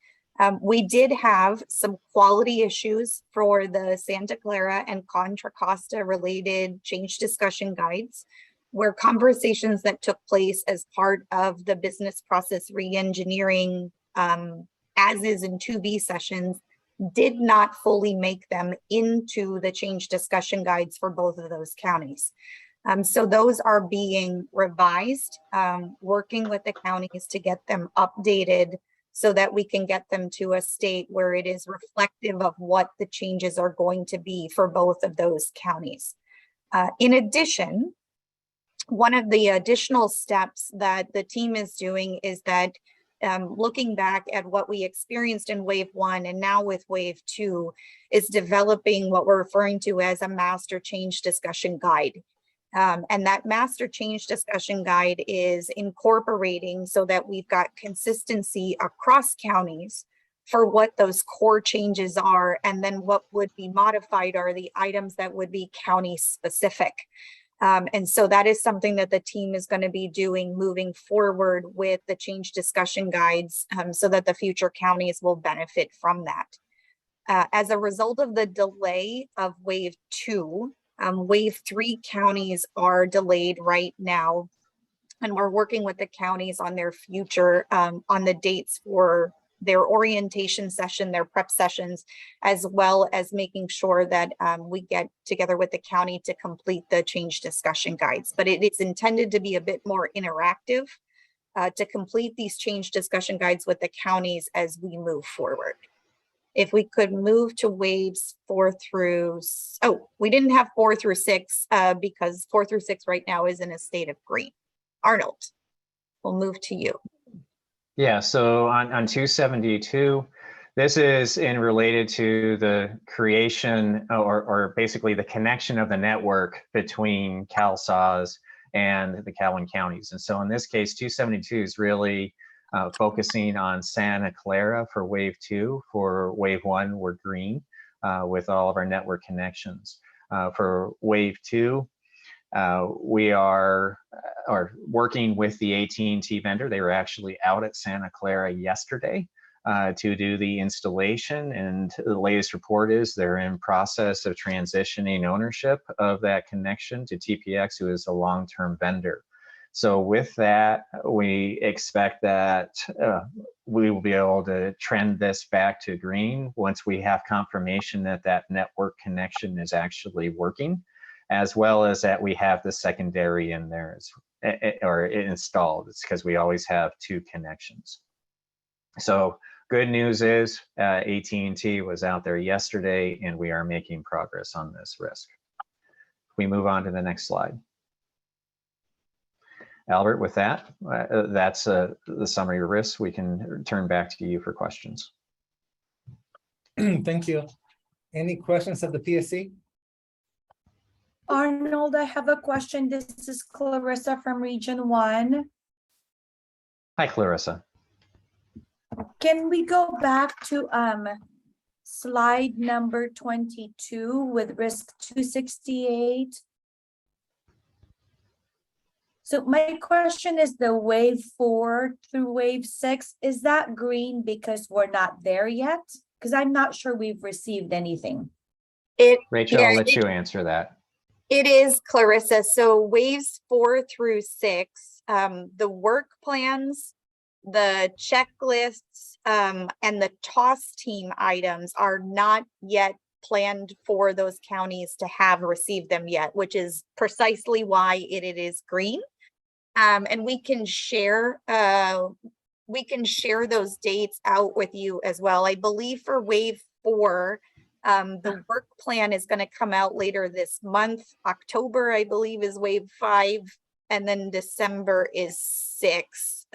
We did have some quality issues for the Santa Clara and Contra Costa related change discussion guides, where conversations that took place as part of the business process reengineering as is in 2B sessions did not fully make them into the change discussion guides for both of those counties. So those are being revised, working with the counties to get them updated so that we can get them to a state where it is reflective of what the changes are going to be for both of those counties. In addition, one of the additional steps that the team is doing is that looking back at what we experienced in wave 1 and now with wave 2 is developing what we're referring to as a master change discussion guide. And that master change discussion guide is incorporating so that we've got consistency across counties for what those core changes are, and then what would be modified are the items that would be county specific. And so that is something that the team is going to be doing moving forward with the change discussion guides so that the future counties will benefit from that. As a result of the delay of wave 2, wave 3 counties are delayed right now. And we're working with the counties on their future, on the dates for their orientation session, their prep sessions, as well as making sure that we get together with the county to complete the change discussion guides. But it is intended to be a bit more interactive to complete these change discussion guides with the counties as we move forward. If we could move to waves 4 through, we didn't have 4 through 6 because 4 through 6 right now is in a state of green. Arnold, we'll move to you. Yeah, so on 272, this is related to the creation or basically the connection of the network between CalSAWS and the Calvin counties. And so in this case, 272 is really focusing on Santa Clara for wave 2. For wave 1, we're green with all of our network connections. For wave 2, we are working with the AT&T vendor. They were actually out at Santa Clara yesterday to do the installation, and the latest report is they're in process of transitioning ownership of that connection to TPX, who is a long-term vendor. So with that, we expect that we will be able to trend this back to green once we have confirmation that that network connection is actually working, as well as that we have the secondary in there or installed. It's because we always have 2 connections. So good news is AT&T was out there yesterday and we are making progress on this risk. We move on to the next slide. Albert, with that, that's the summary of risks. We can turn back to you for questions. Thank you. Any questions of the PSC? Arnold, I have a question. This is Clarissa from Region 1. Hi, Clarissa. Can we go back to slide number 22 with risk 268? So my question is the wave 4 through wave 6, is that green because we're not there yet? Because I'm not sure we've received anything. Rachel, Yeah, I'll let you answer that. It is, Clarissa. So waves 4 through 6, the work plans, the checklists, and the TOS team items are not yet planned for those counties to have received them yet, which is precisely why it is green. And we can share those dates out with you as well. I believe for wave 4, the work plan is going to come out later this month. October, I believe, is wave 5, and then December is 6,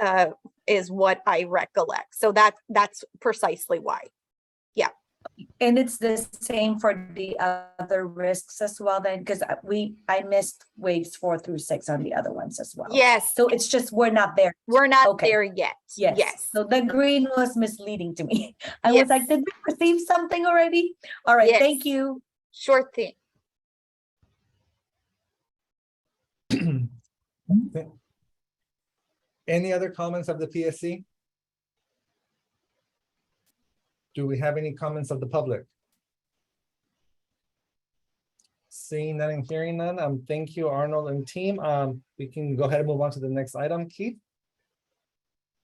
is what I recollect. So that's precisely why. Yeah. And it's the same for the other risks as well then, because I missed waves 4 through 6 on the other ones as well. Yes. So it's just we're not there. We're not Okay. there yet. Yes. So the green was misleading to me. I Yes. was like, did we receive something already? All right, Yes. thank you. Sure thing. Any other comments of the PSC? Do we have any comments of the public? Seeing none and hearing none, thank you, Arnold and team. We can go ahead and move on to the next item. Keith?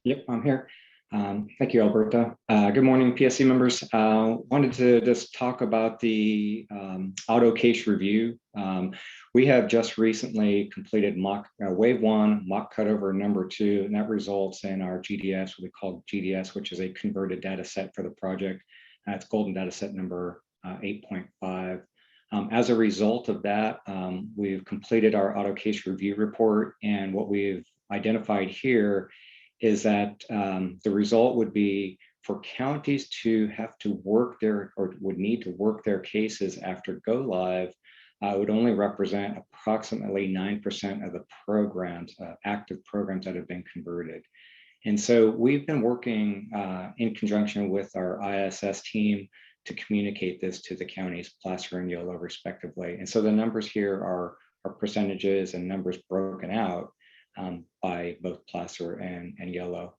Yep, I'm here. Thank you, Alberta. Good morning, PSC members. Wanted to just talk about the auto case review. We have just recently completed wave 1, mock cutover number 2, and that results in our GDS, what we call GDS, which is a converted data set for the project. It's golden data set number 8.5. As a result of that, we've completed our auto case review report, and what we've identified here is that the result would be for counties to have to work would need to work their cases after go live, would only represent approximately 9% of the programs, active programs that have been converted. And so we've been working in conjunction with our ISS team to communicate this to the counties, Placer and Yolo respectively. And so the numbers here are percentages and numbers broken out by both Placer and Yolo.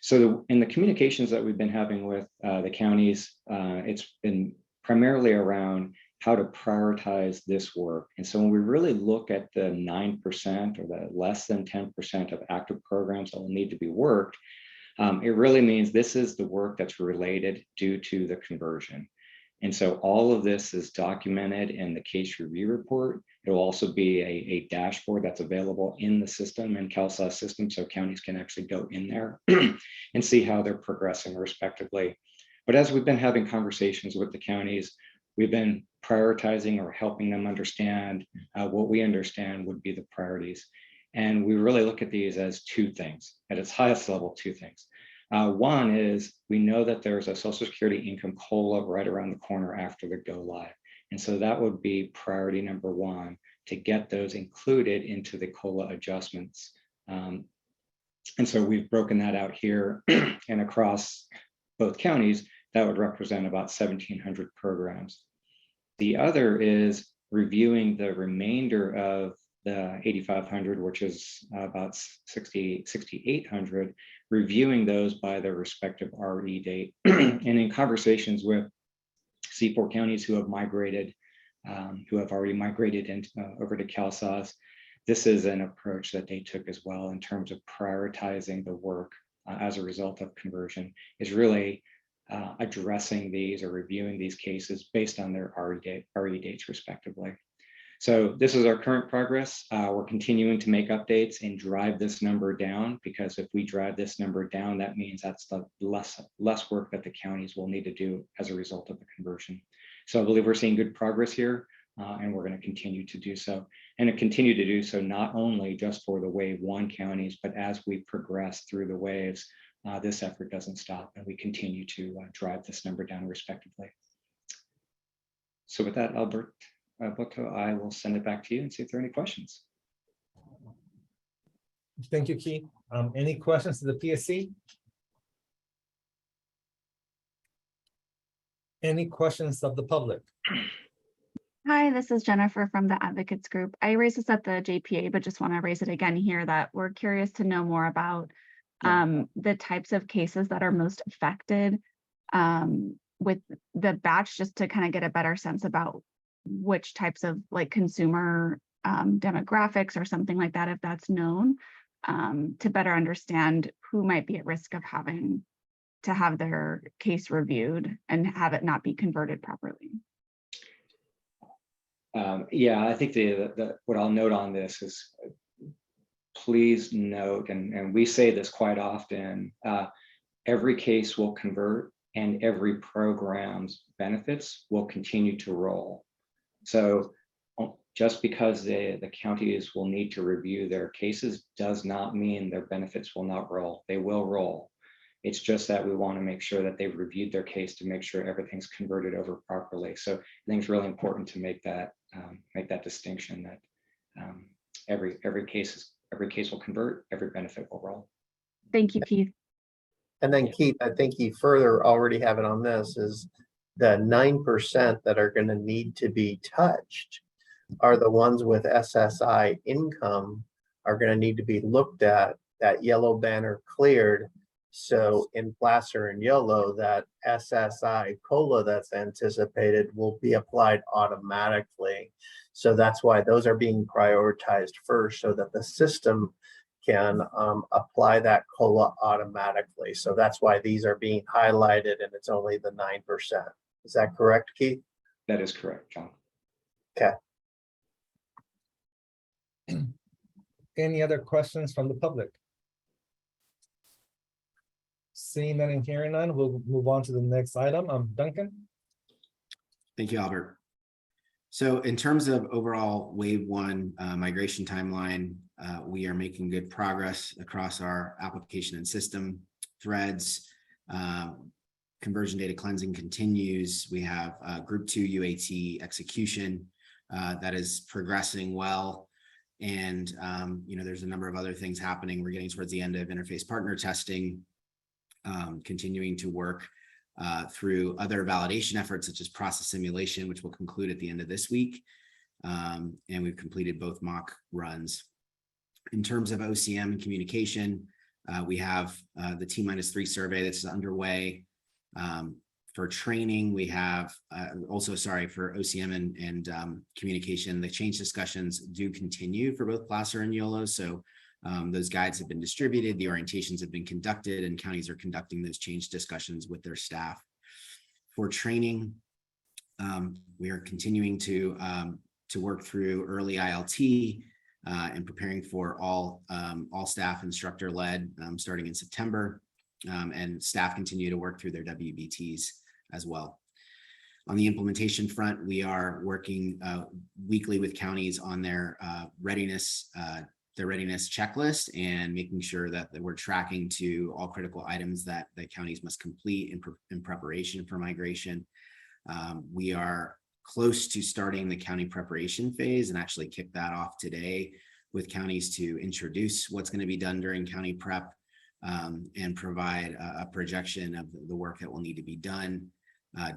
So in the communications that we've been having with the counties, it's been primarily around how to prioritize this work. And so when we really look at the 9% or the less than 10% of active programs that will need to be worked, it really means this is the work that's related due to the conversion. And so all of this is documented in the case review report. It will also be a dashboard that's available in the system, in CalSAWS system, so counties can actually go in there and see how they're progressing respectively. But as we've been having conversations with the counties, we've been prioritizing or helping them understand what we understand would be the priorities. And we really look at these as two things, at its highest level, two things. One is we know that there's a Social Security income COLA right around the corner after the go live. And so that would be priority number 1, to get those included into the COLA adjustments. And so we've broken that out here and across both counties, that would represent about 1,700 programs. The other is reviewing the remainder of the 8,500, which is about 6,800, reviewing those by their respective RE date. And in conversations with C4 counties who have migrated, who have already migrated over to CalSAWS, this is an approach that they took as well in terms of prioritizing the work as a result of conversion, is really addressing these or reviewing these cases based on their RE dates respectively. So this is our current progress. We're continuing to make updates and drive this number down, because if we drive this number down, that means that's the less work that the counties will need to do as a result of the conversion. So I believe we're seeing good progress here, and we're going to continue to do so, and to continue to do so not only just for the wave 1 counties, but as we progress through the waves, this effort doesn't stop, and we continue to drive this number down respectively. So with that, Alberto, I will send it back to you and see if there are any questions. Thank you, Keith. Any questions to the PSC? Any questions of the public? Hi, this is Jennifer from the Advocates Group. I raised this at the JPA, but just want to raise it again here that we're curious to know more about the types of cases that are most affected with the batch, just to kind of get a better sense about which types of like consumer demographics or something like that, if that's known, to better understand who might be at risk of having to have their case reviewed and have it not be converted properly. Yeah, I think what I'll note on this is, please note, and we say this quite often, every case will convert and every program's benefits will continue to roll. So just because the counties will need to review their cases does not mean their benefits will not roll. They will roll. It's just that we want to make sure that they've reviewed their case to make sure everything's converted over properly. So I think it's really important to make that distinction that every case will convert, every benefit will roll. Thank you, Keith. And then Keith, I think you further already have it on this, is the 9% that are going to need to be touched are the ones with SSI income are going to need to be looked at, that yellow banner cleared. So in Placer and yellow, that SSI COLA that's anticipated will be applied automatically. So that's why those are being prioritized first, so that the system can apply that COLA automatically. So that's why these are being highlighted and it's only the 9%. Is that correct, Keith? That is correct, John. Okay. Any other questions from the public? Seeing none and hearing none, we'll move on to the next item. Duncan. Thank you, Albert. So in terms of overall wave one migration timeline, we are making good progress across our application and system threads. Conversion data cleansing continues. We have group 2 UAT execution that is progressing well. And there's a number of other things happening. We're getting towards the end of interface partner testing, continuing to work through other validation efforts such as process simulation, which will conclude at the end of this week. And we've completed both mock runs. In terms of OCM and communication, we have the T-3 survey that's underway. For training, we have for OCM and communication, the change discussions do continue for both Placer and YOLO. So those guides have been distributed, the orientations have been conducted, and counties are conducting those change discussions with their staff. For training, we are continuing to work through early ILT and preparing for all staff instructor-led starting in September, and staff continue to work through their WBTs as well. On the implementation front, we are working weekly with counties on their readiness checklist and making sure that we're tracking to all critical items that the counties must complete in preparation for migration. We are close to starting the county preparation phase and actually kick that off today with counties to introduce what's going to be done during county prep and provide a projection of the work that will need to be done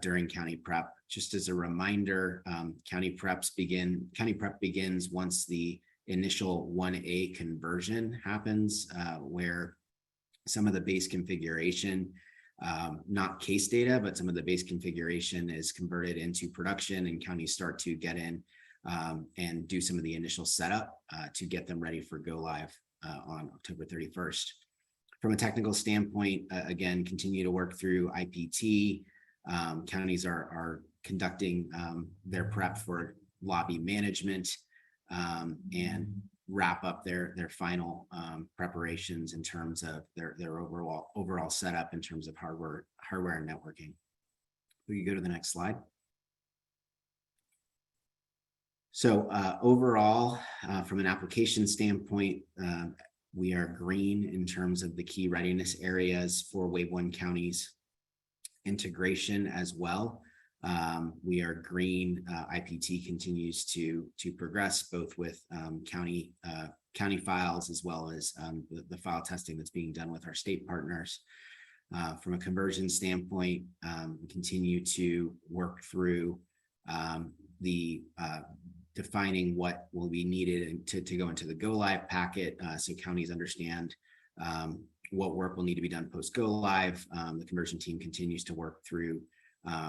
during county prep. Just as a reminder, county prep begins once the initial 1A conversion happens, where some of the base configuration, not case data, but some of the base configuration is converted into production, and counties start to get in and do some of the initial setup to get them ready for go live on October 31st. From a technical standpoint, again, continue to work through IPT. Counties are conducting their prep for lobby management and wrap up their final preparations in terms of their overall setup in terms of hardware and networking. We can go to the next slide. So overall, from an application standpoint, we are green in terms of the key readiness areas for Wave 1 counties. Integration as well. We are green. IPT continues to progress both with county files as well as the file testing that's being done with our state partners. From a conversion standpoint, we continue to work through defining what will be needed to go into the go live packet, so counties understand what work will need to be done post go live. The conversion team continues to work through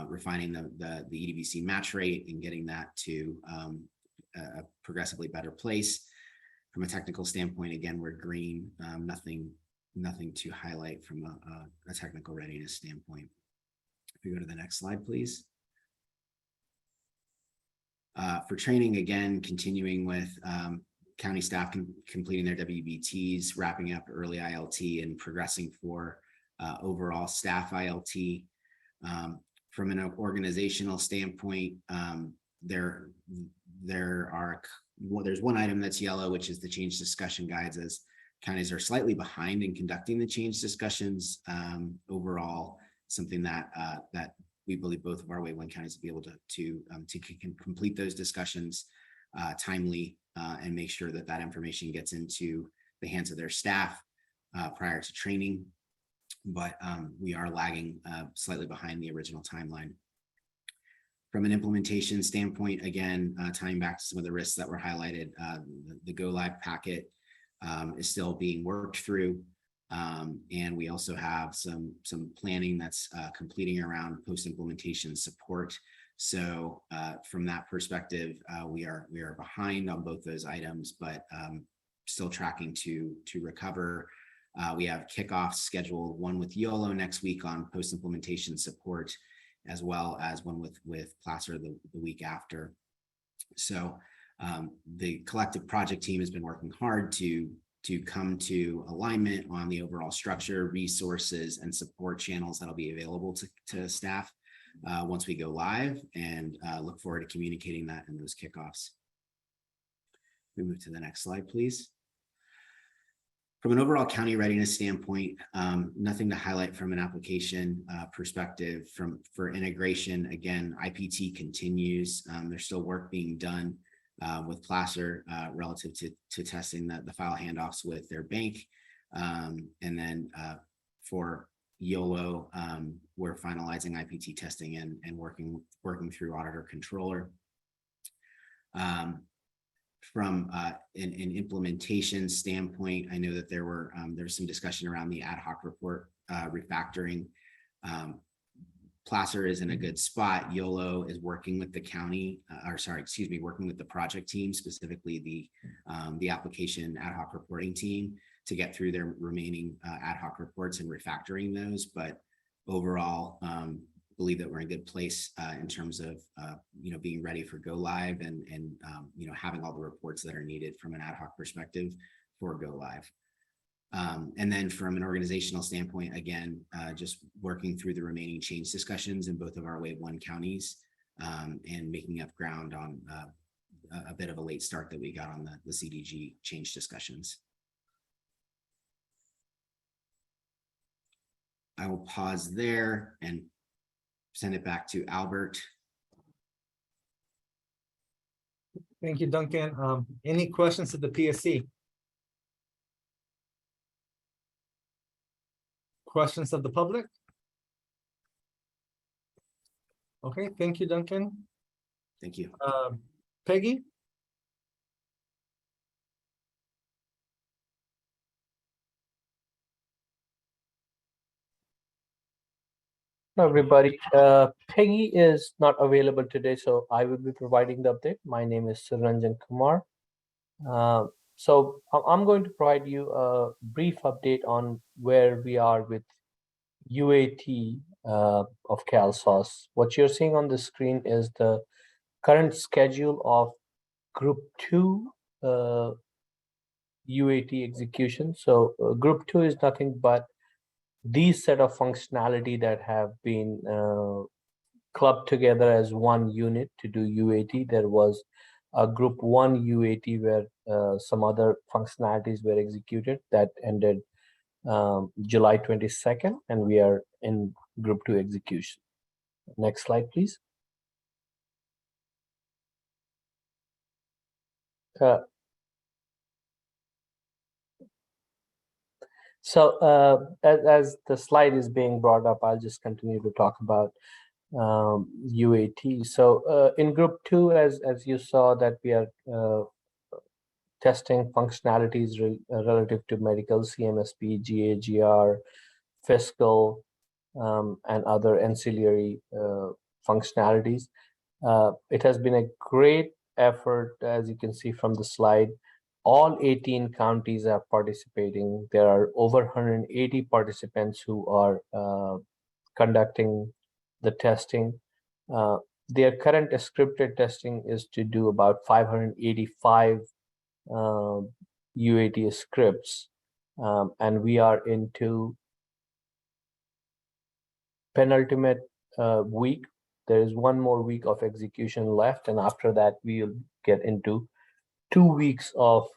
refining the EDVC match rate and getting that to a progressively better place. From a technical standpoint, again, we're green. Nothing to highlight from a technical readiness standpoint. If we go to the next slide, please. For training, again, continuing with county staff completing their WBTs, wrapping up early ILT, and progressing for overall staff ILT. From an organizational standpoint, there's one item that's yellow, which is the change discussion guides, as counties are slightly behind in conducting the change discussions. Overall, something that we believe both of our Wave 1 counties will be able to complete those discussions timely and make sure that that information gets into the hands of their staff prior to training. But we are lagging slightly behind the original timeline. From an implementation standpoint, again, tying back to some of the risks that were highlighted, the go live packet is still being worked through. And we also have some planning that's completing around post-implementation support. So from that perspective, we are behind on both those items, but still tracking to recover. We have kickoffs scheduled, one with YOLO next week on post-implementation support, as well as one with Placer the week after. So the collective project team has been working hard to come to alignment on the overall structure, resources, and support channels that'll be available to staff once we go live, and look forward to communicating that in those kickoffs. We move to the next slide, please. From an overall county readiness standpoint, nothing to highlight from an application perspective. For integration, again, IPT continues. There's still work being done with Placer relative to testing the file handoffs with their bank. And then for YOLO, we're finalizing IPT testing and working through auditor controller. From an implementation standpoint, I know that there's some discussion around the ad hoc report refactoring. Placer is in a good spot. YOLO is working with the county, working with the project team, specifically the application ad hoc reporting team, to get through their remaining ad hoc reports and refactoring those. But overall, believe that we're in a good place in terms of being ready for go live and having all the reports that are needed from an ad hoc perspective for go live. And then from an organizational standpoint, again, just working through the remaining change discussions in both of our Wave 1 counties and making up ground on a bit of a late start that we got on the CDG change discussions. I will pause there and send it back to Albert. Thank you, Duncan. Any questions to the PSC? Questions of the public? Okay, thank you, Duncan. Thank you. Peggy? Hello, everybody. Peggy is not available today, so I will be providing the update. My name is Ranjan Kumar. So I'm going to provide you a brief update on where we are with UAT of CalSAWS. What you're seeing on the screen is the current schedule of Group 2 UAT execution. So Group 2 is nothing but these set of functionality that have been clubbed together as one unit to do UAT. There was a Group 1 UAT where some other functionalities were executed that ended July 22nd, and we are in Group 2 execution. Next slide, please. So as the slide is being brought up, I'll just continue to talk about UAT. So in group 2, as you saw, that we are testing functionalities relative to medical, CMSP, GAGR, fiscal, and other ancillary functionalities. It has been a great effort, as you can see from the slide. All 18 counties are participating. There are over 180 participants who are conducting the testing. Their current scripted testing is to do about 585 UAT scripts, and we are into penultimate week. There is one more week of execution left, and after that we will get into 2 weeks of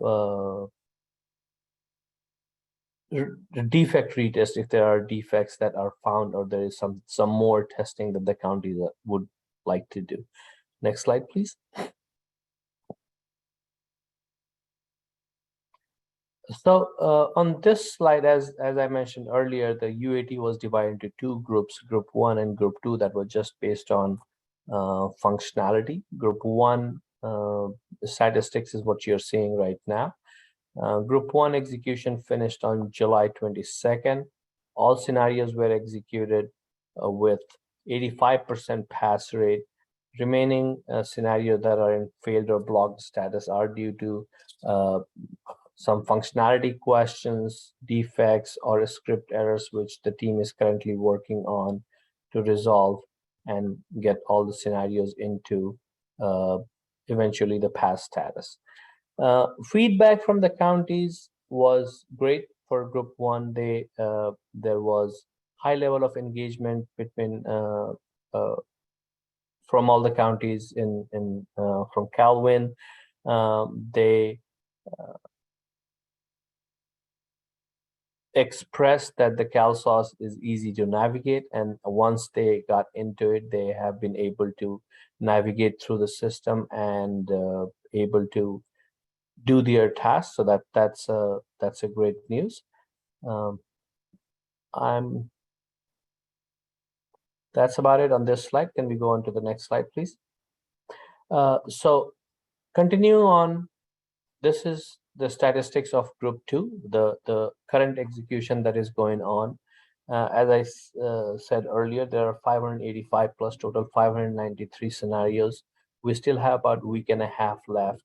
defect retest if there are defects that are found, or there is some more testing that the county would like to do. Next slide, please. So on this slide, as I mentioned earlier, the UAT was divided into 2 groups, group 1 and group 2, that were just based on functionality. Group 1 statistics is what you're seeing right now. Group 1 execution finished on July 22nd. All scenarios were executed with 85% pass rate. Remaining scenarios that are in failed or blocked status are due to some functionality questions, defects, or script errors, which the team is currently working on to resolve and get all the scenarios into eventually the pass status. Feedback from the counties was great for group 1. There was high level of engagement between from all the counties from Kelvin. They expressed that the CalSAWS is easy to navigate, and once they got into it, they have been able to navigate through the system and able to do their tasks. So that's a great news. That's about it on this slide. Can we go on to the next slide, please? So continuing on, this is the statistics of group 2, the current execution that is going on. As I said earlier, there are 585 plus total 593 scenarios. We still have about a week and a half left.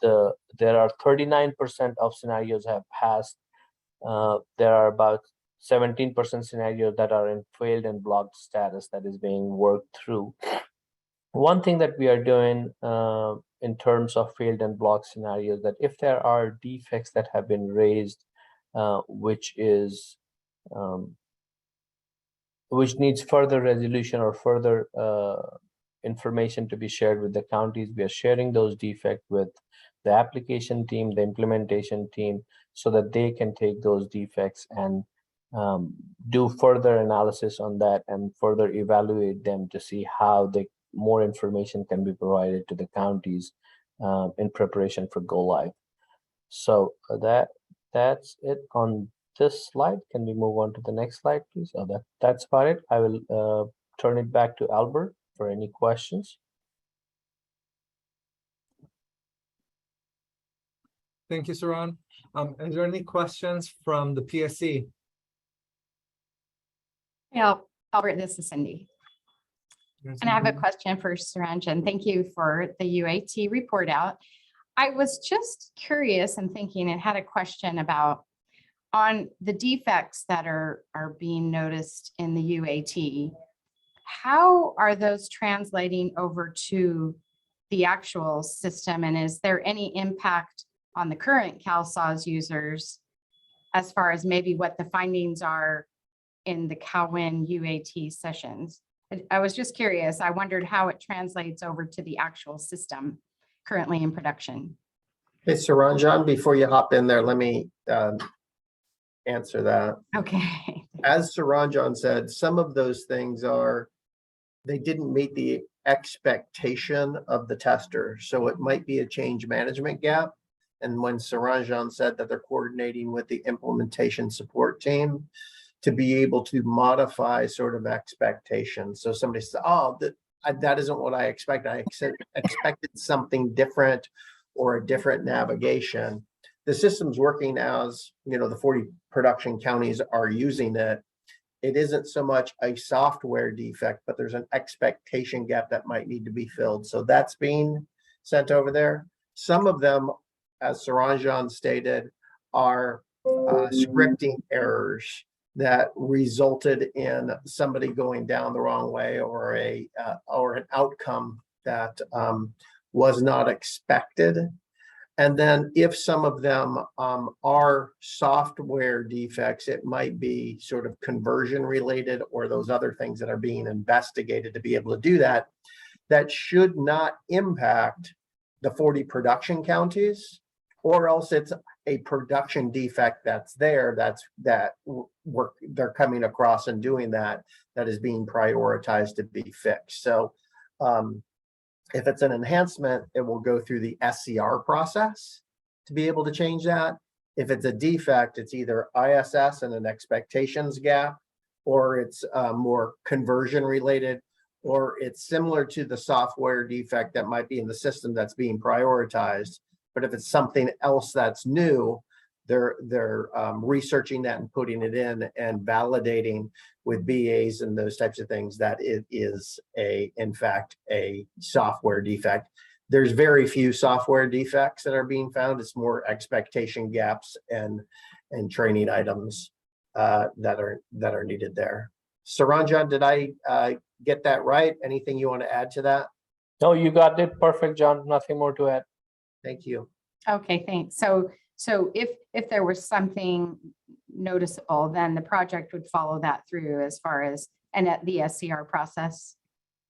There are 39% of scenarios have passed. There are about 17% scenarios that are in failed and blocked status that is being worked through. One thing that we are doing in terms of failed and blocked scenarios, that if there are defects that have been raised, which needs further resolution or further information to be shared with the counties, we are sharing those defects with the application team, the implementation team, so that they can take those defects and do further analysis on that and further evaluate them to see how more information can be provided to the counties in preparation for go live. So that's it on this slide. Can we move on to the next slide, please? Oh, that's about it. I will turn it back to Albert for any questions. Thank you, Saran. Is there any questions from the PSC? Yeah, Albert, this is Cindy. And I have a question for Saranjan. Thank you for the UAT report out. I was just curious and thinking and had a question about on the defects that are being noticed in the UAT. How are those translating over to the actual system? And is there any impact on the current CalSAWS users as far as maybe what the findings are in the Kelvin UAT sessions? I was just curious. I wondered how it translates over to the actual system currently in production. Hey, Saranjan, before you hop in there, let me answer that. Okay. As Saranjan said, some of those things they didn't meet the expectation of the tester. So it might be a change management gap. And when Saranjan said that they're coordinating with the implementation support team to be able to modify sort of expectations. So somebody says, oh, that isn't what I expect. I expected something different or a different navigation. The system's working as, you know, the 40 production counties are using it. It isn't so much a software defect, but there's an expectation gap that might need to be filled. So that's being sent over there. Some of them, as Saranjan stated, are scripting errors that resulted in somebody going down the wrong way, or an outcome that was not expected. And then if some of them are software defects, it might be sort of conversion related or those other things that are being investigated to be able to do that. That should not impact the 40 production counties, or else it's a production defect that's there, they're coming across and doing that is being prioritized to be fixed. So if it's an enhancement, it will go through the SCR process to be able to change that. If it's a defect, it's either ISS and an expectations gap, or it's more conversion related, or it's similar to the software defect that might be in the system that's being prioritized. But if it's something else that's new, they're researching that and putting it in and validating with BAs and those types of things that it is in fact a software defect. There's very few software defects that are being found. It's more expectation gaps and training items that are needed there. Saranjan, did I get that right? Anything you want to add to that? No, you got it perfect, John. Nothing more to add. Thank you. Okay, thanks. So if there was something noticeable, then the project would follow that through as far as at the SCR process.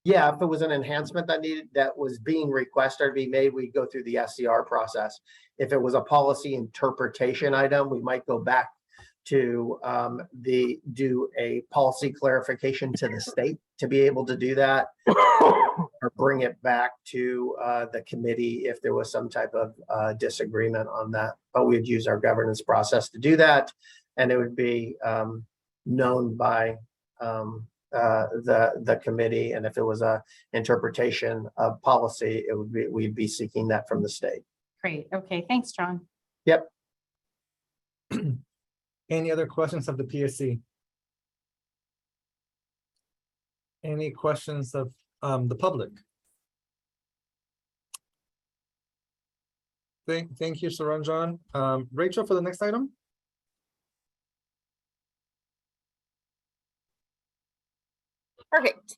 Yeah, if it was an enhancement that was being requested to be made, we'd go through the SCR process. If it was a policy interpretation item, we might go back to do a policy clarification to the state to be able to do that, or bring it back to the committee if there was some type of disagreement on that. But we'd use our governance process to do that, and it would be known by the committee. And if it was a interpretation of policy, it would be, we'd be seeking that from the state. Great. Okay. Thanks, John. Yep. Any other questions of the PSC? Any questions of the public? Thank you, Saranjan. Rachel, for the next item. Perfect.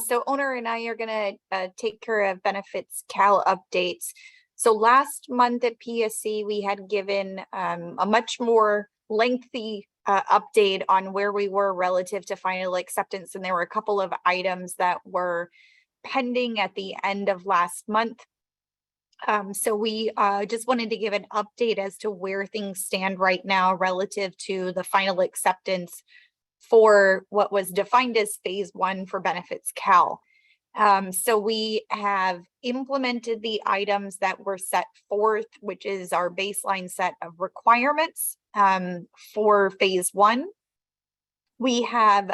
So owner and I are going to take care of benefits Cal updates. So last month at PSC, we had given a much more lengthy update on where we were relative to final acceptance. And there were a couple of items that were pending at the end of last month. So we just wanted to give an update as to where things stand right now relative to the final acceptance for what was defined as phase 1 for benefits Cal. So we have implemented the items that were set forth, which is our baseline set of requirements for phase 1. We have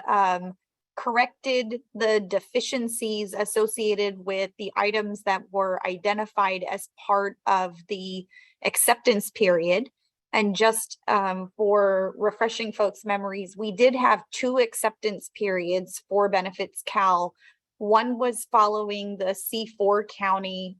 corrected the deficiencies associated with the items that were identified as part of the acceptance period. And just for refreshing folks' memories, we did have 2 acceptance periods for benefits Cal. One was following the C4 county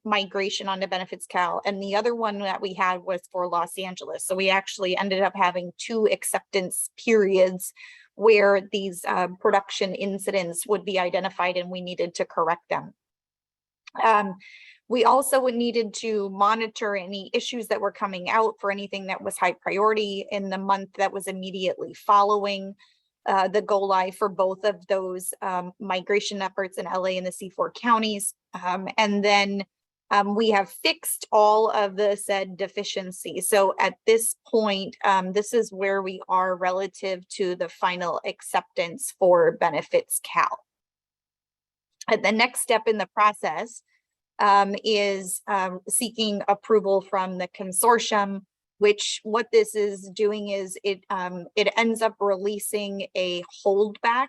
migration onto benefits Cal, and the other one that we had was for Los Angeles. So we actually ended up having 2 acceptance periods where these production incidents would be identified and we needed to correct them. We also needed to monitor any issues that were coming out for anything that was high priority in the month that was immediately following the go live for both of those migration efforts in LA and the C4 counties. And then we have fixed all of the said deficiencies. So at this point, this is where we are relative to the final acceptance for benefits Cal. And the next step in the process is seeking approval from the consortium which what this is doing is it ends up releasing a holdback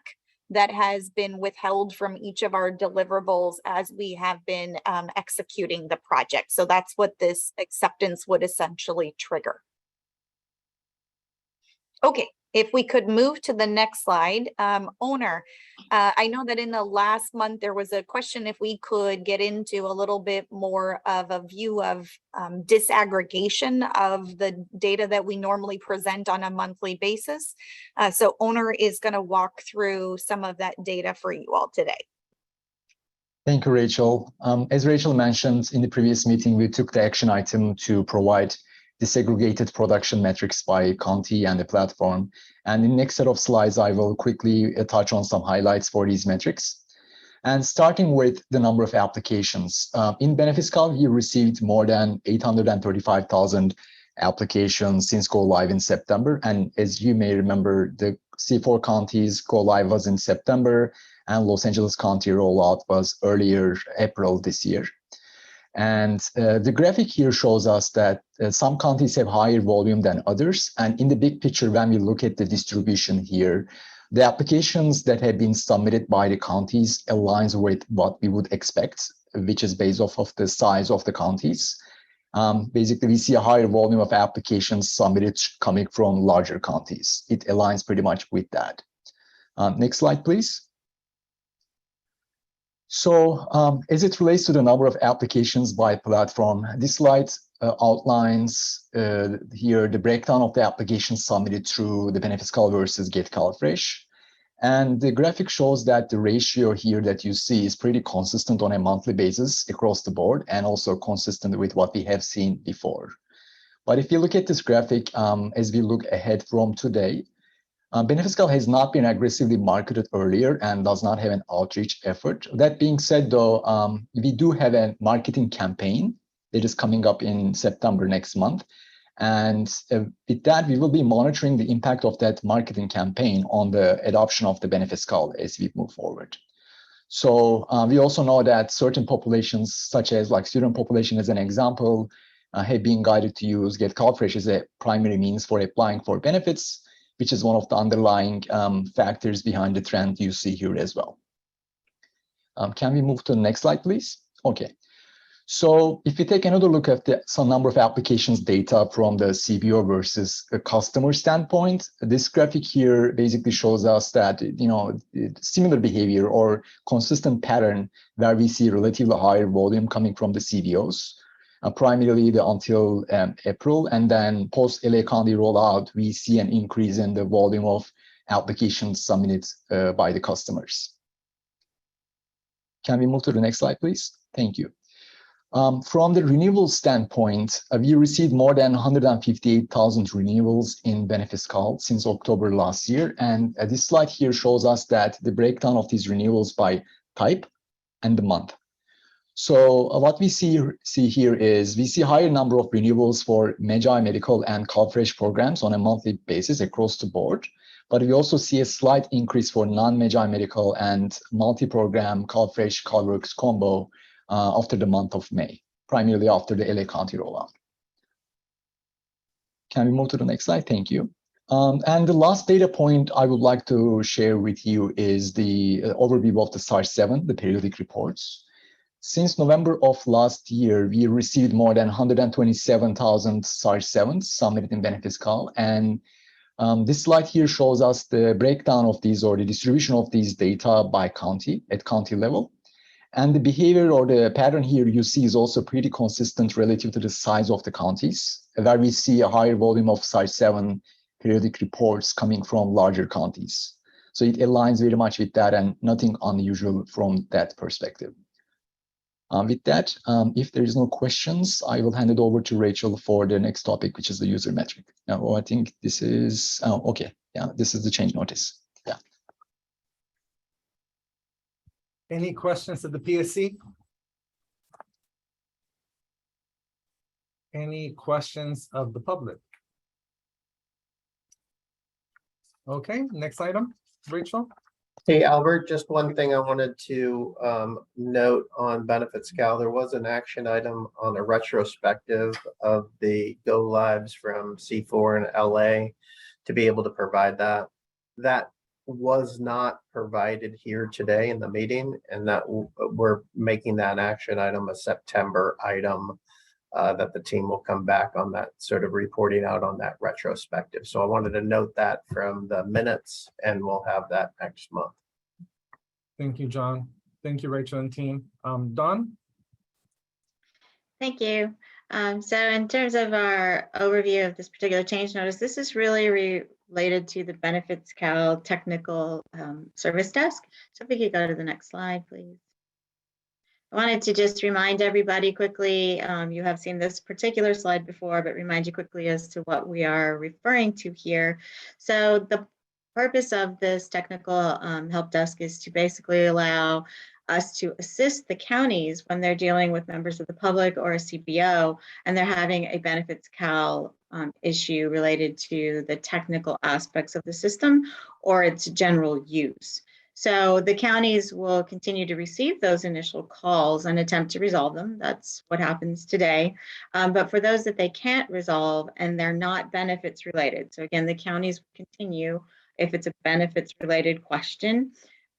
that has been withheld from each of our deliverables as we have been executing the project. So that's what this acceptance would essentially trigger. Okay, if we could move to the next slide. Owner, I know that in the last month, there was a question if we could get into a little bit more of a view of disaggregation of the data that we normally present on a monthly basis. So owner is going to walk through some of that data for you all today. Thank you, Rachel. As Rachel mentioned in the previous meeting, we took the action item to provide disaggregated production metrics by county and the platform. And in the next set of slides, I will quickly touch on some highlights for these metrics. And starting with the number of applications. In BenefitsCal, we received more than 835,000 applications since go live in September. And as you may remember, the C4 counties go live was in September, and Los Angeles County rollout was earlier April this year. And the graphic here shows us that some counties have higher volume than others. And in the big picture, when we look at the distribution here, the applications that have been submitted by the counties aligns with what we would expect, which is based off of the size of the counties. Basically, we see a higher volume of applications submitted coming from larger counties. It aligns pretty much with that. Next slide, please. So as it relates to the number of applications by platform, this slide outlines here the breakdown of the applications submitted through the BenefitsCal versus GetCalFresh. And the graphic shows that the ratio here that you see is pretty consistent on a monthly basis across the board, and also consistent with what we have seen before. But if you look at this graphic, as we look ahead from today, BenefitsCal has not been aggressively marketed earlier and does not have an outreach effort. That being said, though, we do have a marketing campaign that is coming up in September next month. And with that, we will be monitoring the impact of that marketing campaign on the adoption of the BenefitsCal as we move forward. So we also know that certain populations, such as like student population as an example, have been guided to use GetCalFresh as a primary means for applying for benefits, which is one of the underlying factors behind the trend you see here as well. Can we move to the next slide, please? Okay. So if you take another look at some number of applications data from the CBO versus a customer standpoint, this graphic here basically shows us that, similar behavior or consistent pattern where we see relatively higher volume coming from the CBOs. Primarily until April, and then post LA County rollout, we see an increase in the volume of applications submitted by the customers. Can we move to the next slide, please? Thank you. From the renewal standpoint, we received more than 158,000 renewals in BenefitsCal since October last year. And this slide here shows us that the breakdown of these renewals by type and the month. So what we see here is we see higher number of renewals for Medi-Cal and CalFresh programs on a monthly basis across the board. But we also see a slight increase for non-Medi-Cal and multi-program CalFresh CalWorks combo after the month of May, primarily after the LA County rollout. Can we move to the next slide? Thank you. And the last data point I would like to share with you is the overview of the SAR-7, the periodic reports. Since November of last year, we received more than 127,000 SAR-7s submitted in BenefitsCal. And this slide here shows us the breakdown of these or the distribution of these data by county at county level. And the behavior or the pattern here you see is also pretty consistent relative to the size of the counties, where we see a higher volume of SAR-7 periodic reports coming from larger counties. So it aligns very much with that and nothing unusual from that perspective. With that, if there is no questions, I will hand it over to Rachel for the next topic, which is the user metric. Now, I think this is, okay, yeah, this is the change notice. Yeah. Any questions of the PSC? Any questions of the public? Okay, next item, Rachel. Hey, Albert, just one thing I wanted to note on benefits Cal. There was an action item on a retrospective of the go lives from C4 and LA to be able to provide that. That was not provided here today in the meeting, and that we're making that action item a September item that the team will come back on that sort of reporting out on that retrospective. So I wanted to note that from the minutes, and we'll have that next month. Thank you, John. Thank you, Rachel and team. Dawn? Thank you. So in terms of our overview of this particular change notice, this is really related to the Benefits Cal Technical Service Desk. So if we could go to the next slide, please. I wanted to just remind everybody quickly, you have seen this particular slide before, but remind you quickly as to what we are referring to here. So the purpose of this technical help desk is to basically allow us to assist the counties when they're dealing with members of the public or a CBO, and they're having a Benefits Cal issue related to the technical aspects of the system or its general use. So the counties will continue to receive those initial calls and attempt to resolve them. That's what happens today. But for those that they can't resolve and they're not benefits related, so again, the counties will continue if it's a benefits related question.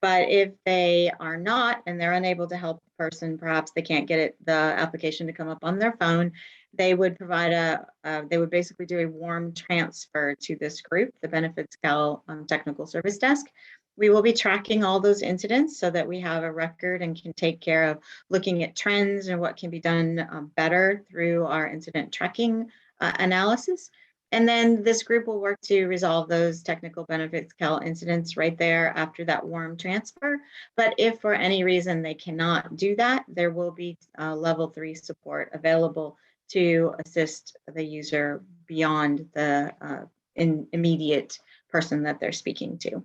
But if they are not and they're unable to help the person, perhaps they can't get the application to come up on their phone, they would provide they would basically do a warm transfer to this group, the Benefits Cal Technical Service Desk. We will be tracking all those incidents so that we have a record and can take care of looking at trends and what can be done better through our incident tracking analysis. And then this group will work to resolve those technical Benefits Cal incidents right there after that warm transfer. But if for any reason they cannot do that, there will be level 3 support available to assist the user beyond the immediate person that they're speaking to.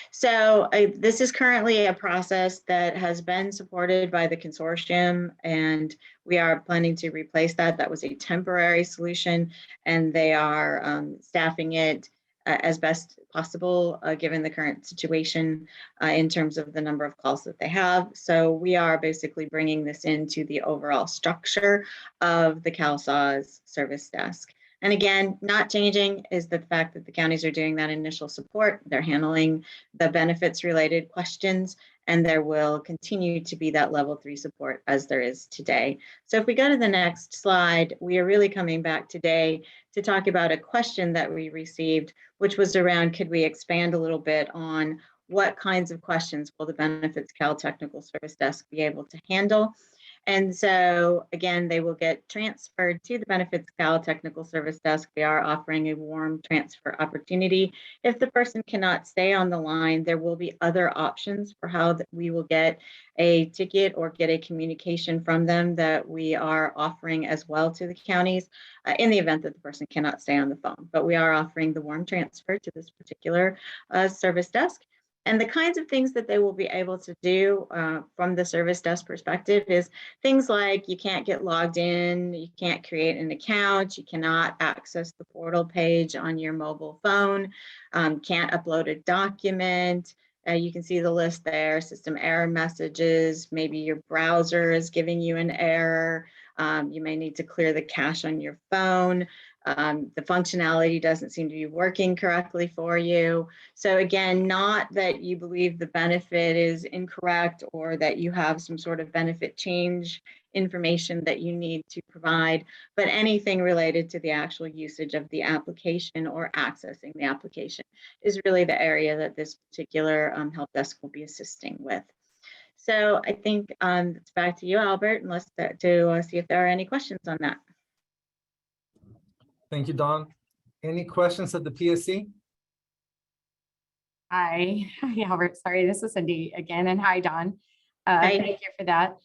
So this is currently a process that has been supported by the consortium, and we are planning to replace that. That was a temporary solution, and they are staffing it as best possible given the current situation in terms of the number of calls that they have. So we are basically bringing this into the overall structure of the CalSAWS service desk. And again, not changing is the fact that the counties are doing that initial support. They're handling the benefits related questions, and there will continue to be that level 3 support as there is today. So if we go to the next slide, we are really coming back today to talk about a question that we received, which was around, could we expand a little bit on what kinds of questions will the Benefits Cal Technical Service Desk be able to handle? And so again, they will get transferred to the Benefits Cal Technical Service Desk. We are offering a warm transfer opportunity. If the person cannot stay on the line, there will be other options for how we will get a ticket or get a communication from them that we are offering as well to the counties in the event that the person cannot stay on the phone. But we are offering the warm transfer to this particular service desk. And the kinds of things that they will be able to do from the service desk perspective is things like you can't get logged in, you can't create an account, you cannot access the portal page on your mobile phone, can't upload a document. You can see the list there, system error messages, maybe your browser is giving you an error. You may need to clear the cache on your phone. The functionality doesn't seem to be working correctly for you. So again, not that you believe the benefit is incorrect or that you have some sort of benefit change information that you need to provide, but anything related to the actual usage of the application or accessing the application is really the area that this particular help desk will be assisting with. So I think it's back to you, Albert, unless to see if there are any questions on that. Thank you, Dawn. Any questions at the PSC? Hi, Albert. Sorry, this is Cindy again, and hi, Dawn. Thank you for that.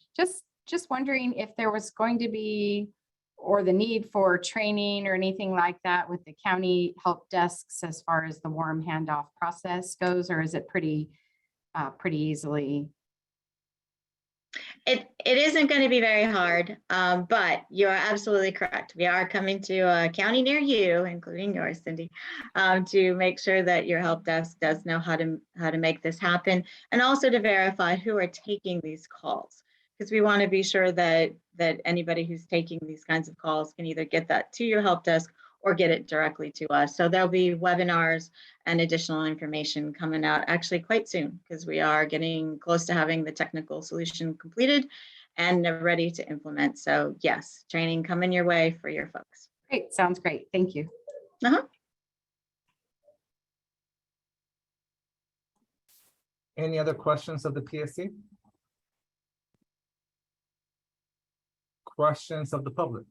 Just wondering if there was going to be, or the need for training or anything like that with the county help desks as far as the warm handoff process goes, or is it pretty easily It isn't going to be very hard, but you are absolutely correct. We are coming to a county near you, including yours, Cindy, to make sure that your help desk does know how to make this happen, and also to verify who are taking these calls, because we want to be sure that anybody who's taking these kinds of calls can either get that to your help desk or get it directly to us. So there'll be webinars and additional information coming out actually quite soon, because we are getting close to having the technical solution completed and ready to implement. So yes, training coming your way for your folks. Great, sounds great. Thank you. Any other questions of the PSC? Questions of the public?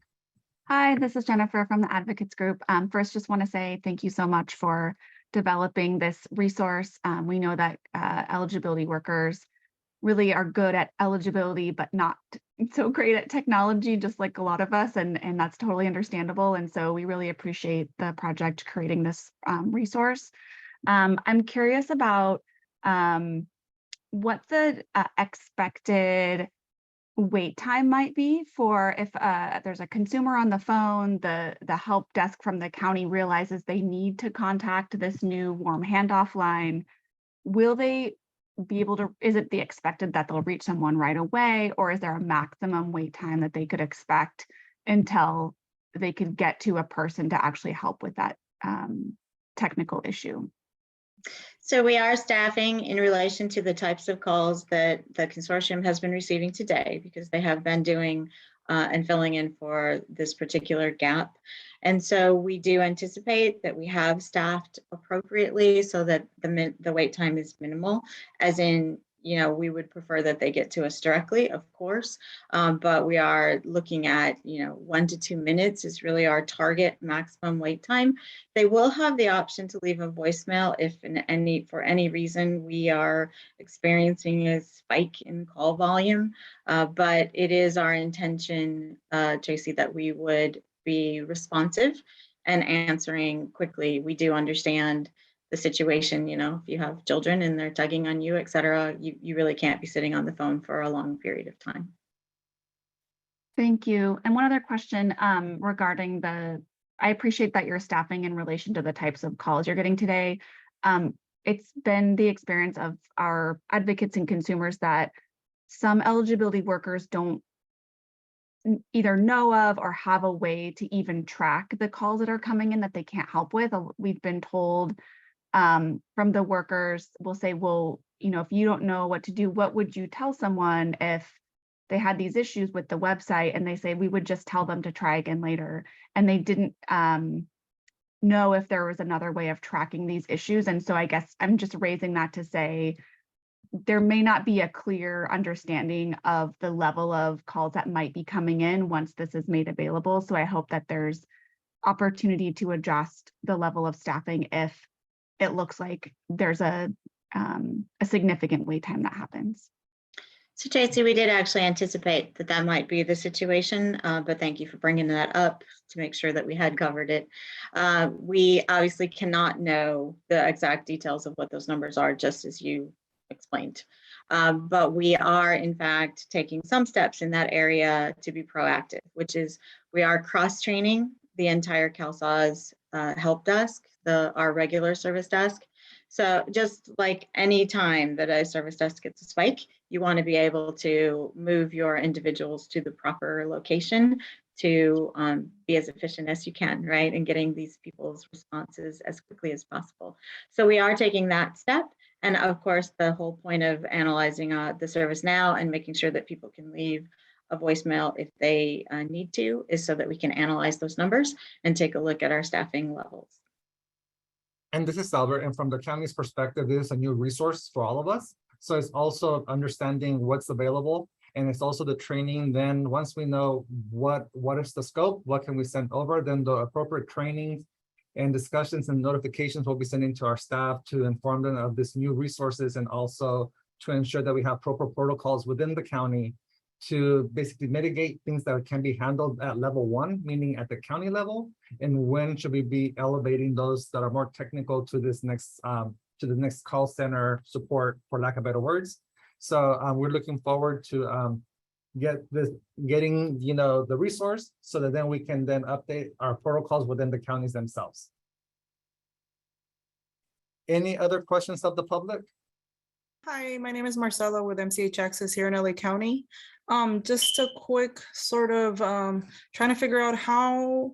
Hi, this is Jennifer from the Advocates Group. First, just want to say thank you so much for developing this resource. We know that eligibility workers really are good at eligibility, but not so great at technology, just like a lot of us, and that's totally understandable. And so we really appreciate the project creating this resource. I'm curious about what the expected wait time might be for if there's a consumer on the phone, the help desk from the county realizes they need to contact this new warm handoff line. Will they be able to, is it the expected that they'll reach someone right away, or is there a maximum wait time that they could expect until they could get to a person to actually help with that technical issue? So we are staffing in relation to the types of calls that the consortium has been receiving today, because they have been doing and filling in for this particular gap. And so we do anticipate that we have staffed appropriately so that the wait time is minimal, as in, you know, we would prefer that they get to us directly, of course, but we are looking at, 1 to 2 minutes is really our target maximum wait time. They will have the option to leave a voicemail if for any reason we are experiencing a spike in call volume, but it is our intention, Tracy, that we would be responsive and answering quickly. We do understand the situation, if you have children and they're tugging on you, et cetera, you really can't be sitting on the phone for a long period of time. Thank you. And one other question regarding I appreciate that you're staffing in relation to the types of calls you're getting today. It's been the experience of our advocates and consumers that some eligibility workers don't either know of or have a way to even track the calls that are coming in that they can't help with. We've been told from the workers, will say, well, if you don't know what to do, what would you tell someone if they had these issues with the website? And they say, we would just tell them to try again later. And they didn't know if there was another way of tracking these issues. And so I guess I'm just raising that to say, there may not be a clear understanding of the level of calls that might be coming in once this is made available. So I hope that there's opportunity to adjust the level of staffing if it looks like there's a significant wait time that happens. So Tracy, we did actually anticipate that might be the situation, but thank you for bringing that up to make sure that we had covered it. We obviously cannot know the exact details of what those numbers are, just as you explained. But we are in fact taking some steps in that area to be proactive, which is we are cross-training the entire CalSAWS help desk, our regular service desk. So just like any time that a service desk gets a spike, you want to be able to move your individuals to the proper location to be as efficient as you can, right? And getting these people's responses as quickly as possible. So we are taking that step. And of course, the whole point of analyzing the service now and making sure that people can leave a voicemail if they need to is so that we can analyze those numbers and take a look at our staffing levels. And this is Albert, and from the county's perspective, this is a new resource for all of us. So it's also understanding what's available, and it's also the training. Then once we know what is the scope, what can we send over, then the appropriate trainings and discussions and notifications will be sending to our staff to inform them of this new resources, and also to ensure that we have proper protocols within the county to basically mitigate things that can be handled at level 1, meaning at the county level, and when should we be elevating those that are more technical to this next to the next call center support, for lack of better words. So we're looking forward to getting the resource so that then we can then update our protocols within the counties themselves. Any other questions of the public? Hi, my name is Marcella with MCH Access here in LA County. Just a quick sort of trying to figure out how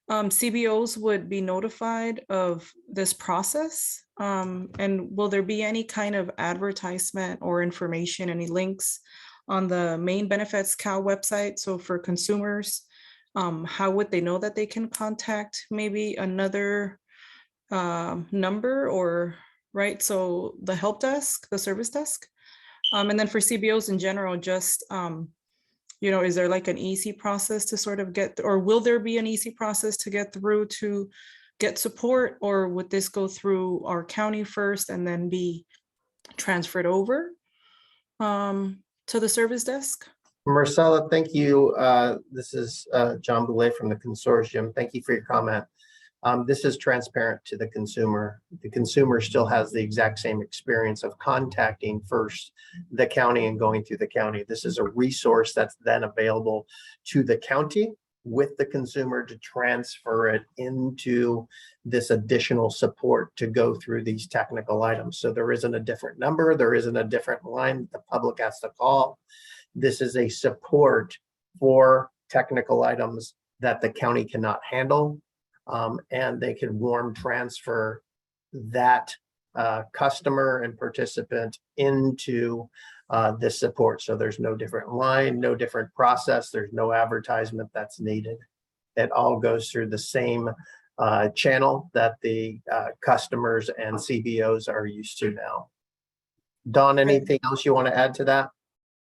CBOs would be notified of this process. And will there be any kind of advertisement or information, any links on the main Benefits Cal website? So for consumers, how would they know that they can contact maybe another number or right? So the help desk, the service desk. And then for CBOs in general, just, is there like an easy process to sort of get, or will there be an easy process to get through to get support? Or would this go through our county first and then be transferred over to the service desk? Marcella, thank you. This is John Boulay from the consortium. Thank you for your comment. This is transparent to the consumer. The consumer still has the exact same experience of contacting first the county and going through the county. This is a resource that's then available to the county with the consumer to transfer it into this additional support to go through these technical items. So there isn't a different number, there isn't a different line the public has to call. This is a support for technical items that the county cannot handle. And they can warm transfer that customer and participant into this support. So there's no different line, no different process. There's no advertisement that's needed. It all goes through the same channel that the customers and CBOs are used to now. Dawn, anything else you want to add to that?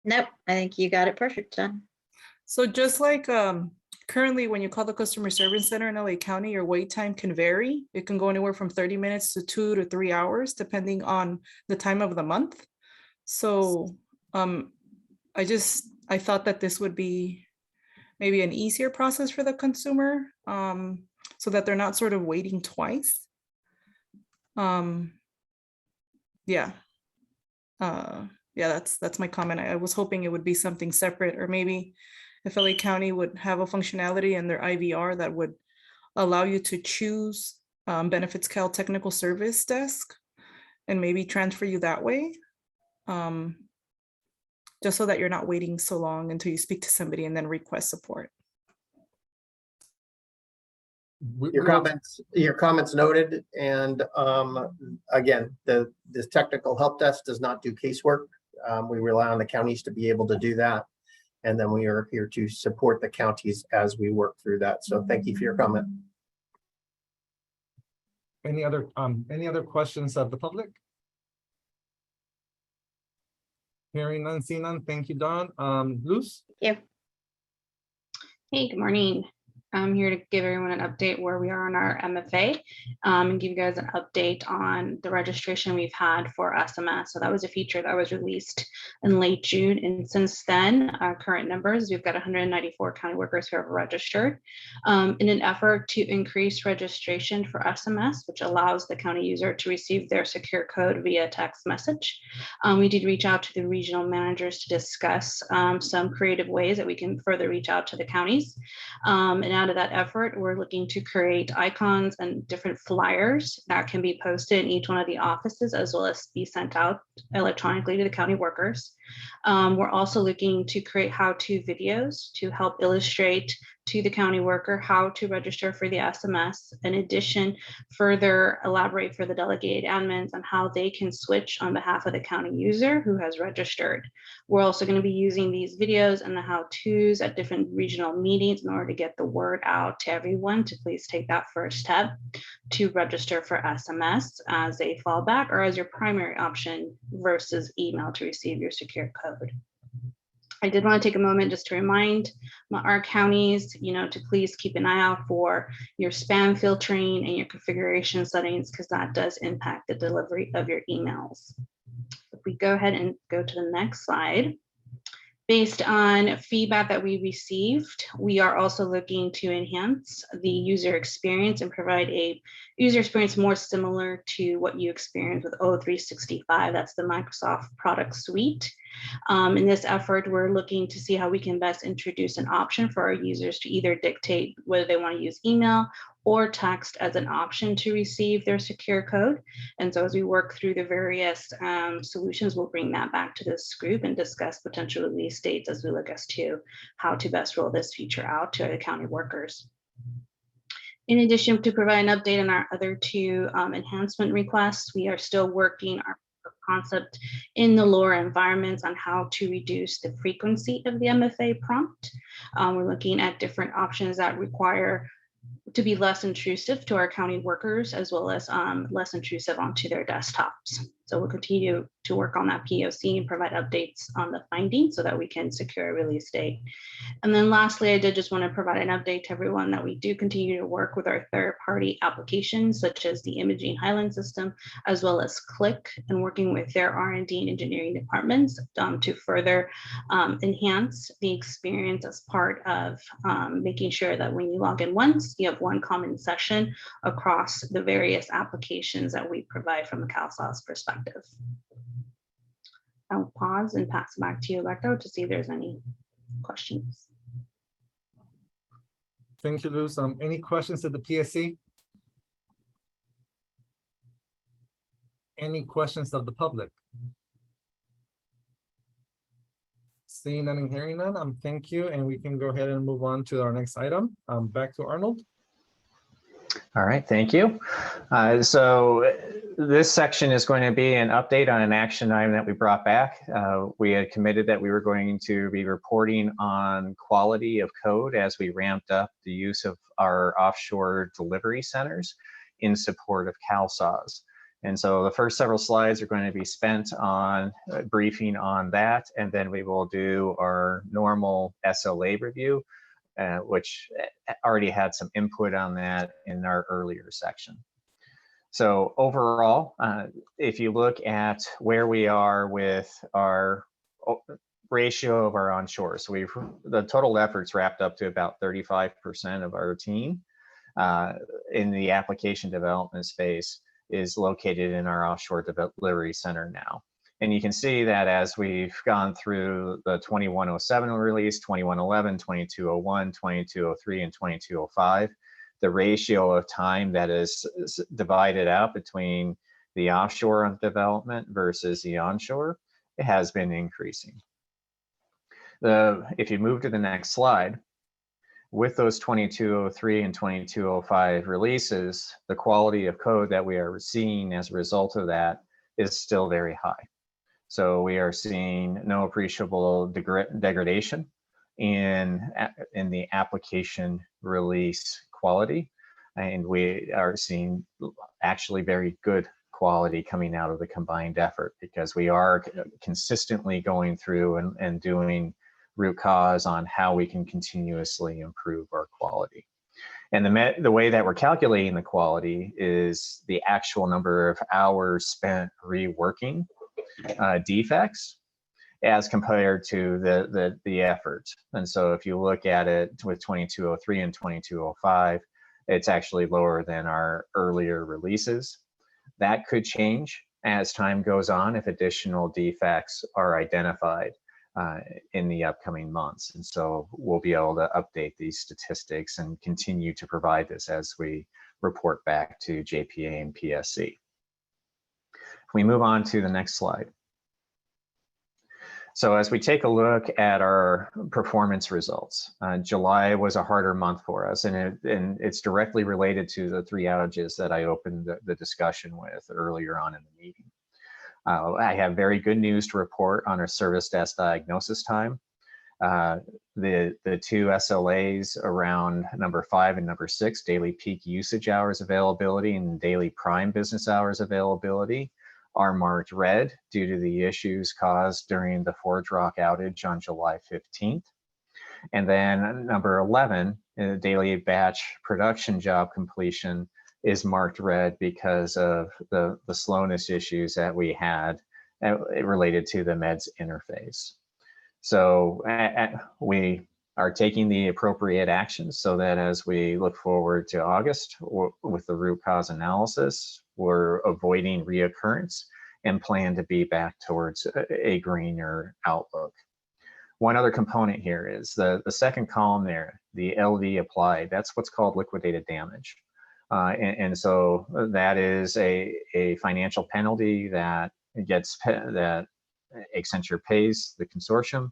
Nope, I think you got it perfect, John. So just like currently, when you call the customer service center in LA County, your wait time can vary. It can go anywhere from 30 minutes to 2 to 3 hours, depending on the time of the month. So I thought that this would be maybe an easier process for the consumer, so that they're not sort of waiting twice. That's my comment. I was hoping it would be something separate, or maybe if LA County would have a functionality in their IVR that would allow you to choose Benefits Cal Technical Service Desk and maybe transfer you that way, just so that you're not waiting so long until you speak to somebody and then request support. Your comments noted. And again, this technical help desk does not do casework. We rely on the counties to be able to do that. And then we are here to support the counties as we work through that. So thank you for your comment. Any other questions of the public? Hearing none, seeing none. Thank you, Dawn. Luz? Thank you. Hey, good morning. I'm here to give everyone an update where we are on our MFA, and give you guys an update on the registration we've had for SMS. So that was a feature that was released in late June. And since then, our current numbers, we've got 194 county workers who have registered. In an effort to increase registration for SMS, which allows the county user to receive their secure code via text message, we did reach out to the regional managers to discuss some creative ways that we can further reach out to the counties. And out of that effort, we're looking to create icons and different flyers that can be posted in each one of the offices, as well as be sent out electronically to the county workers. We're also looking to create how-to videos to help illustrate to the county worker how to register for the SMS. In addition, further elaborate for the delegated admins on how they can switch on behalf of the county user who has registered. We're also going to be using these videos and the how-tos at different regional meetings in order to get the word out to everyone to please take that first step to register for SMS as a fallback or as your primary option versus email to receive your secure code. I did want to take a moment just to remind our counties, to please keep an eye out for your spam filtering and your configuration settings, because that does impact the delivery of your emails. If we go ahead and go to the next slide, Based on feedback that we received, we are also looking to enhance the user experience and provide a user experience more similar to what you experience with O365. That's the Microsoft product suite. In this effort, we're looking to see how we can best introduce an option for our users to either dictate whether they want to use email or text as an option to receive their secure code. And so as we work through the various solutions, we'll bring that back to this group and discuss potential release dates as we look as to how to best roll this feature out to the county workers. In addition to provide an update on our other two enhancement requests, we are still working our concept in the lower environments on how to reduce the frequency of the MFA prompt. We're looking at different options that require to be less intrusive to our county workers, as well as less intrusive onto their desktops. So we'll continue to work on that POC and provide updates on the findings so that we can secure a release date. And then lastly, I did just want to provide an update to everyone that we do continue to work with our third-party applications, such as the Imaging Highland system, as well as Click, and working with their R&D and engineering departments to further enhance the experience as part of making sure that when you log in once, you have one common session across the various applications that we provide from a CalSAWS perspective. I'll pause and pass it back to you, Electo, to see if there's any questions. Thank you, Luz. Any questions to the PSC? Any questions of the public? Seeing none and hearing none, thank you, and we can go ahead and move on to our next item. Back to Arnold. All right, thank you. So this section is going to be an update on an action item that we brought back. We had committed that we were going to be reporting on quality of code as we ramped up the use of our offshore delivery centers in support of CalSAWS. And so the first several slides are going to be spent on briefing on that, and then we will do our normal SLA review, which already had some input on that in our earlier section. So overall, if you look at where we are with our ratio of our onshore, so the total efforts wrapped up to about 35% of our team in the application development space is located in our offshore delivery center now. And you can see that as we've gone through the 2107 release, 2111, 2201, 2203, and 2205, the ratio of time that is divided out between the offshore development versus the onshore, it has been increasing. If you move to the next slide, with those 2203 and 2205 releases, the quality of code that we are seeing as a result of that is still very high. So we are seeing no appreciable degradation in the application release quality, and we are seeing actually very good quality coming out of the combined effort, because we are consistently going through and doing root cause on how we can continuously improve our quality. And the way that we're calculating the quality is the actual number of hours spent reworking defects as compared to the effort. And so if you look at it with 2203 and 2205, it's actually lower than our earlier releases. That could change as time goes on if additional defects are identified in the upcoming months. And so we'll be able to update these statistics and continue to provide this as we report back to JPA and PSC. If we move on to the next slide. So as we take a look at our performance results, July was a harder month for us, and it's directly related to the 3 outages that I opened the discussion with earlier on in the meeting. I have very good news to report on our service desk diagnosis time. The 2 SLAs around number 5 and number 6, daily peak usage hours availability and daily prime business hours availability, are marked red due to the issues caused during the Forge Rock outage on July 15th. And then number 11, daily batch production job completion, is marked red because of the slowness issues that we had related to the MEDS interface. So we are taking the appropriate actions so that as we look forward to August with the root cause analysis, we're avoiding reoccurrence and plan to be back towards a greener outlook. One other component here is the second column there, the LD applied, that's what's called liquidated damage. And so that is a financial penalty that that Accenture pays the consortium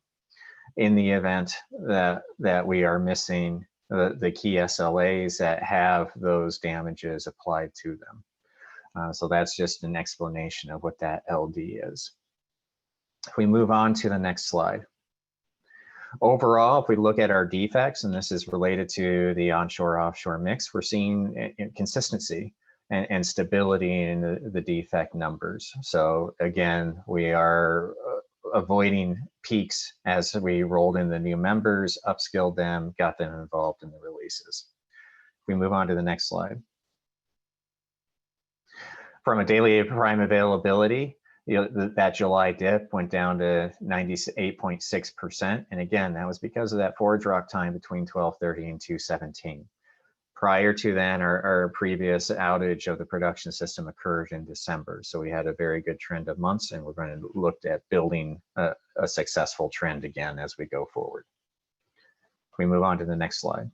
in the event that we are missing the key SLAs that have those damages applied to them. So that's just an explanation of what that LD is. If we move on to the next slide. Overall, if we look at our defects, and this is related to the onshore-offshore mix, we're seeing consistency and stability in the defect numbers. So again, we are avoiding peaks as we rolled in the new members, upskilled them, got them involved in the releases. If we move on to the next slide. From a daily prime availability, that July dip went down to 98.6%. And again, that was because of that forward drop time between 12:30 and 2:17. Prior to then, our previous outage of the production system occurred in December. So we had a very good trend of months, and we're going to look at building a successful trend again as we go forward. If we move on to the next slide.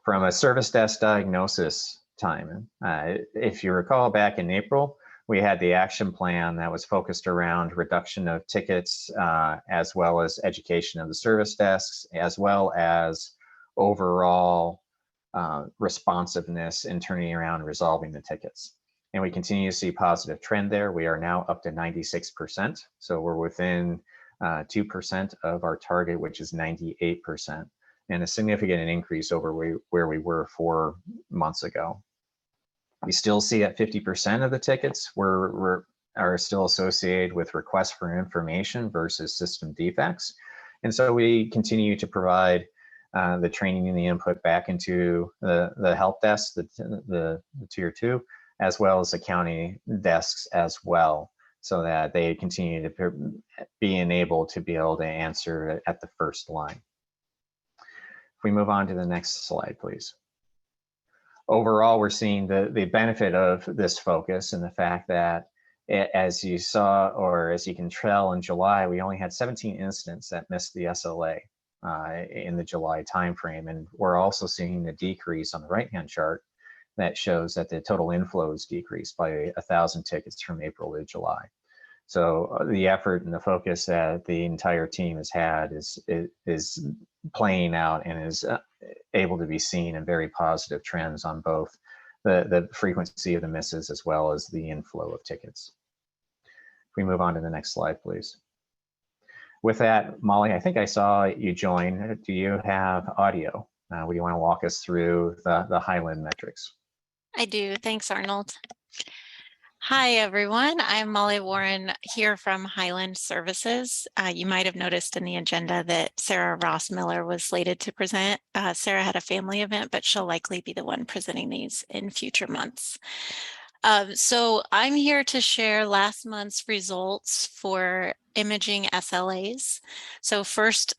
From a service desk diagnosis time, if you recall back in April, we had the action plan that was focused around reduction of tickets, as well as education of the service desks, as well as overall responsiveness in turning around and resolving the tickets. And we continue to see positive trend there. We are now up to 96%. So we're within 2% of our target, which is 98%, and a significant increase over where we were 4 months ago. We still see that 50% of the tickets are still associated with requests for information versus system defects. And so we continue to provide the training and the input back into the help desk, the tier 2, as well as the county desks as well, so that they continue to be enabled to be able to answer at the first line. If we move on to the next slide, please. Overall, we're seeing the benefit of this focus and the fact that, as you saw, or as you can tell in July, we only had 17 incidents that missed the SLA in the July timeframe. And we're also seeing the decrease on the right-hand chart that shows that the total inflows decreased by 1,000 tickets from April to July. So the effort and the focus that the entire team has had is playing out and is able to be seen in very positive trends on both the frequency of the misses as well as the inflow of tickets. If we move on to the next slide, please. With that, Molly, I think I saw you join. Do you have audio? Would you want to walk us through the Highland metrics? I do. Thanks, Arnold. Hi, everyone. I'm Molly Warren here from Highland Services. You might have noticed in the agenda that Sarah Ross Miller was slated to present. Sarah had a family event, but she'll likely be the one presenting these in future months. So I'm here to share last month's results for imaging SLAs. So first,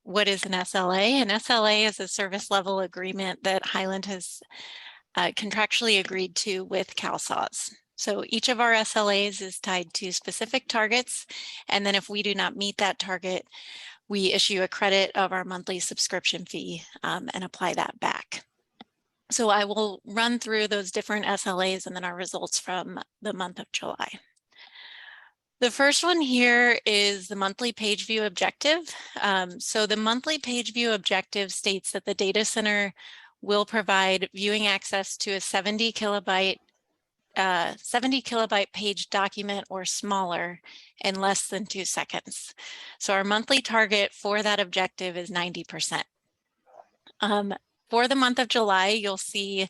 what is an SLA? An SLA is a service level agreement that Highland has contractually agreed to with CalSAWS. So each of our SLAs is tied to specific targets, and then if we do not meet that target, we issue a credit of our monthly subscription fee and apply that back. So I will run through those different SLAs and then our results from the month of July. The first one here is the monthly page view objective. So the monthly page view objective states that the data center will provide viewing access to a 70 kilobyte page document or smaller in less than 2 seconds. So our monthly target for that objective is 90%. For the month of July, you'll see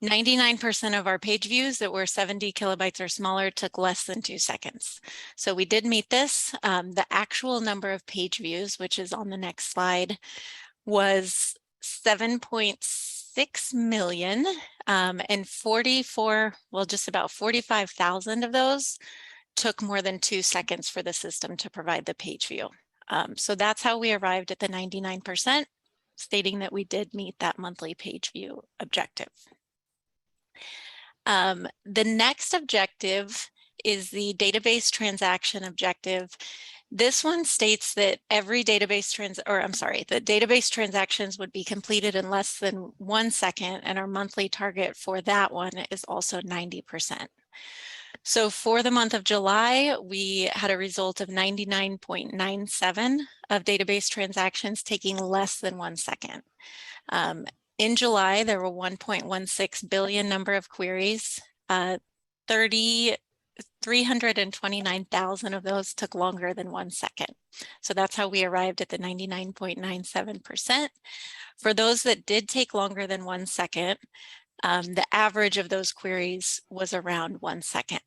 99% of our page views that were 70 kilobytes or smaller took less than 2 seconds. So we did meet this. The actual number of page views, which is on the next slide, was 7.6 million, and just about 45,000 of those took more than 2 seconds for the system to provide the page view. So that's how we arrived at the 99%, stating that we did meet that monthly page view objective. The next objective is the database transaction objective. This one states that every database the database transactions would be completed in less than 1 second, and our monthly target for that one is also 90%. So for the month of July, we had a result of 99.97 of database transactions taking less than 1 second. In July, there were 1.16 billion number of queries. 329,000 of those took longer than 1 second. So that's how we arrived at the 99.97%. For those that did take longer than 1 second, the average of those queries was around 1 second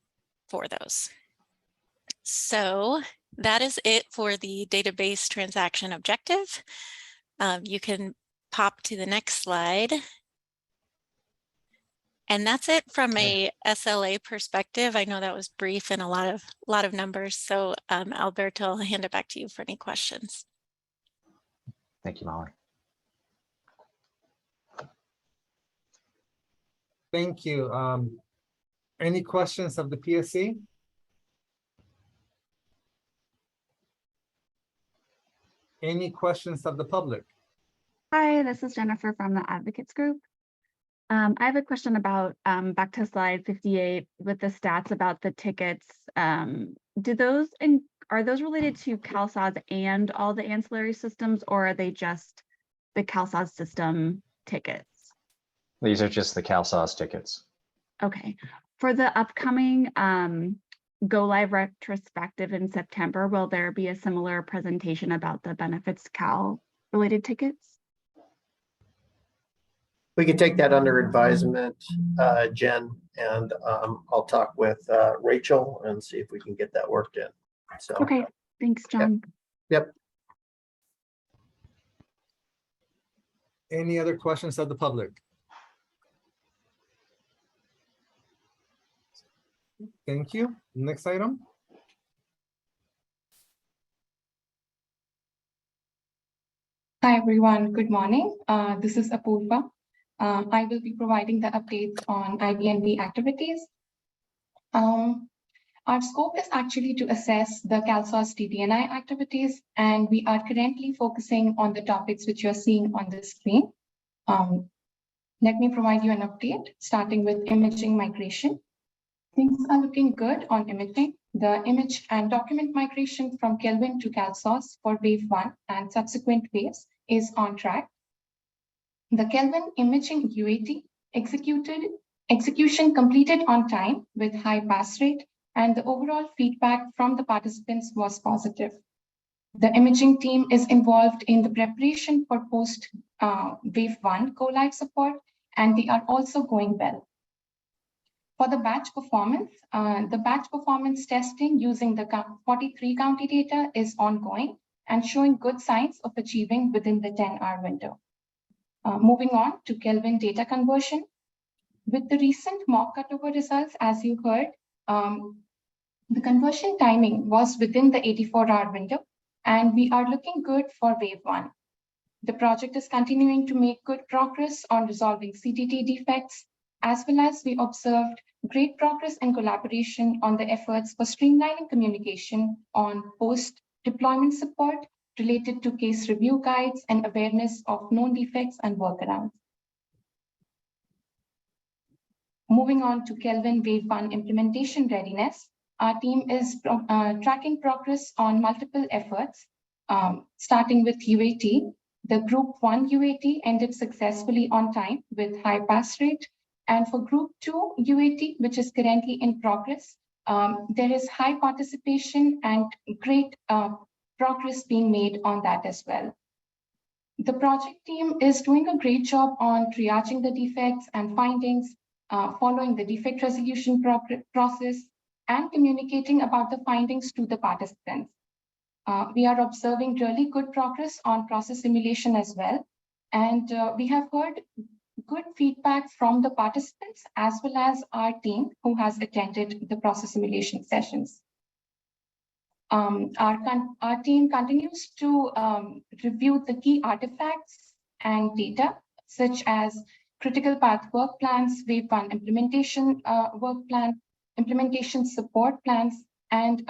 for those. So that is it for the database transaction objective. You can pop to the next slide. And that's it from a SLA perspective. I know that was brief and a lot of numbers. So Alberto, I'll hand it back to you for any questions. Thank you, Molly. Thank you. Any questions of the PSC? Any questions of the public? Hi, this is Jennifer from the Advocates Group. I have a question about back to slide 58 with the stats about the tickets. Are those related to CalSAWS and all the ancillary systems, or are they just the CalSAWS system tickets? These are just the CalSAWS tickets. Okay. For the upcoming Go Live retrospective in September, will there be a similar presentation about the Benefits Cal related tickets? We can take that under advisement, Jen, and I'll talk with Rachel and see if we can get that worked in. So okay, thanks, John. Yep. Any other questions of the public? Thank you. Next item. Hi, everyone. Good morning. This is Apurva. I will be providing the updates on IBNB activities. Our scope is actually to assess the CalSAWS TDNI activities, and we are currently focusing on the topics which you're seeing on the screen. Let me provide you an update, starting with imaging migration. Things are looking good on imaging. The image and document migration from Kelvin to CalSAWS for wave 1 and subsequent waves is on track. The Kelvin imaging UAT execution completed on time with high pass rate, and the overall feedback from the participants was positive. The imaging team is involved in the preparation for post wave 1 go live support, and they are also going well. For the batch performance testing using the 43 county data is ongoing and showing good signs of achieving within the 10-hour window. Moving on to Kelvin data conversion. With the recent mock cutover results, as you heard, the conversion timing was within the 84-hour window, and we are looking good for wave 1. The project is continuing to make good progress on resolving CTT defects, as well as we observed great progress and collaboration on the efforts for streamlining communication on post-deployment support related to case review guides and awareness of known defects and workarounds. Moving on to Kelvin Wave 1 implementation readiness, our team is tracking progress on multiple efforts, starting with UAT. The Group 1 UAT ended successfully on time with high pass rate. And for Group 2 UAT, which is currently in progress, there is high participation and great progress being made on that as well. The project team is doing a great job on triaging the defects and findings, following the defect resolution process, and communicating about the findings to the participants. We are observing really good progress on process simulation as well. And we have heard good feedback from the participants as well as our team who has attended the process simulation sessions. Our team continues to review the key artifacts and data, such as critical path work plans, Waveform implementation work plan, implementation support plans, and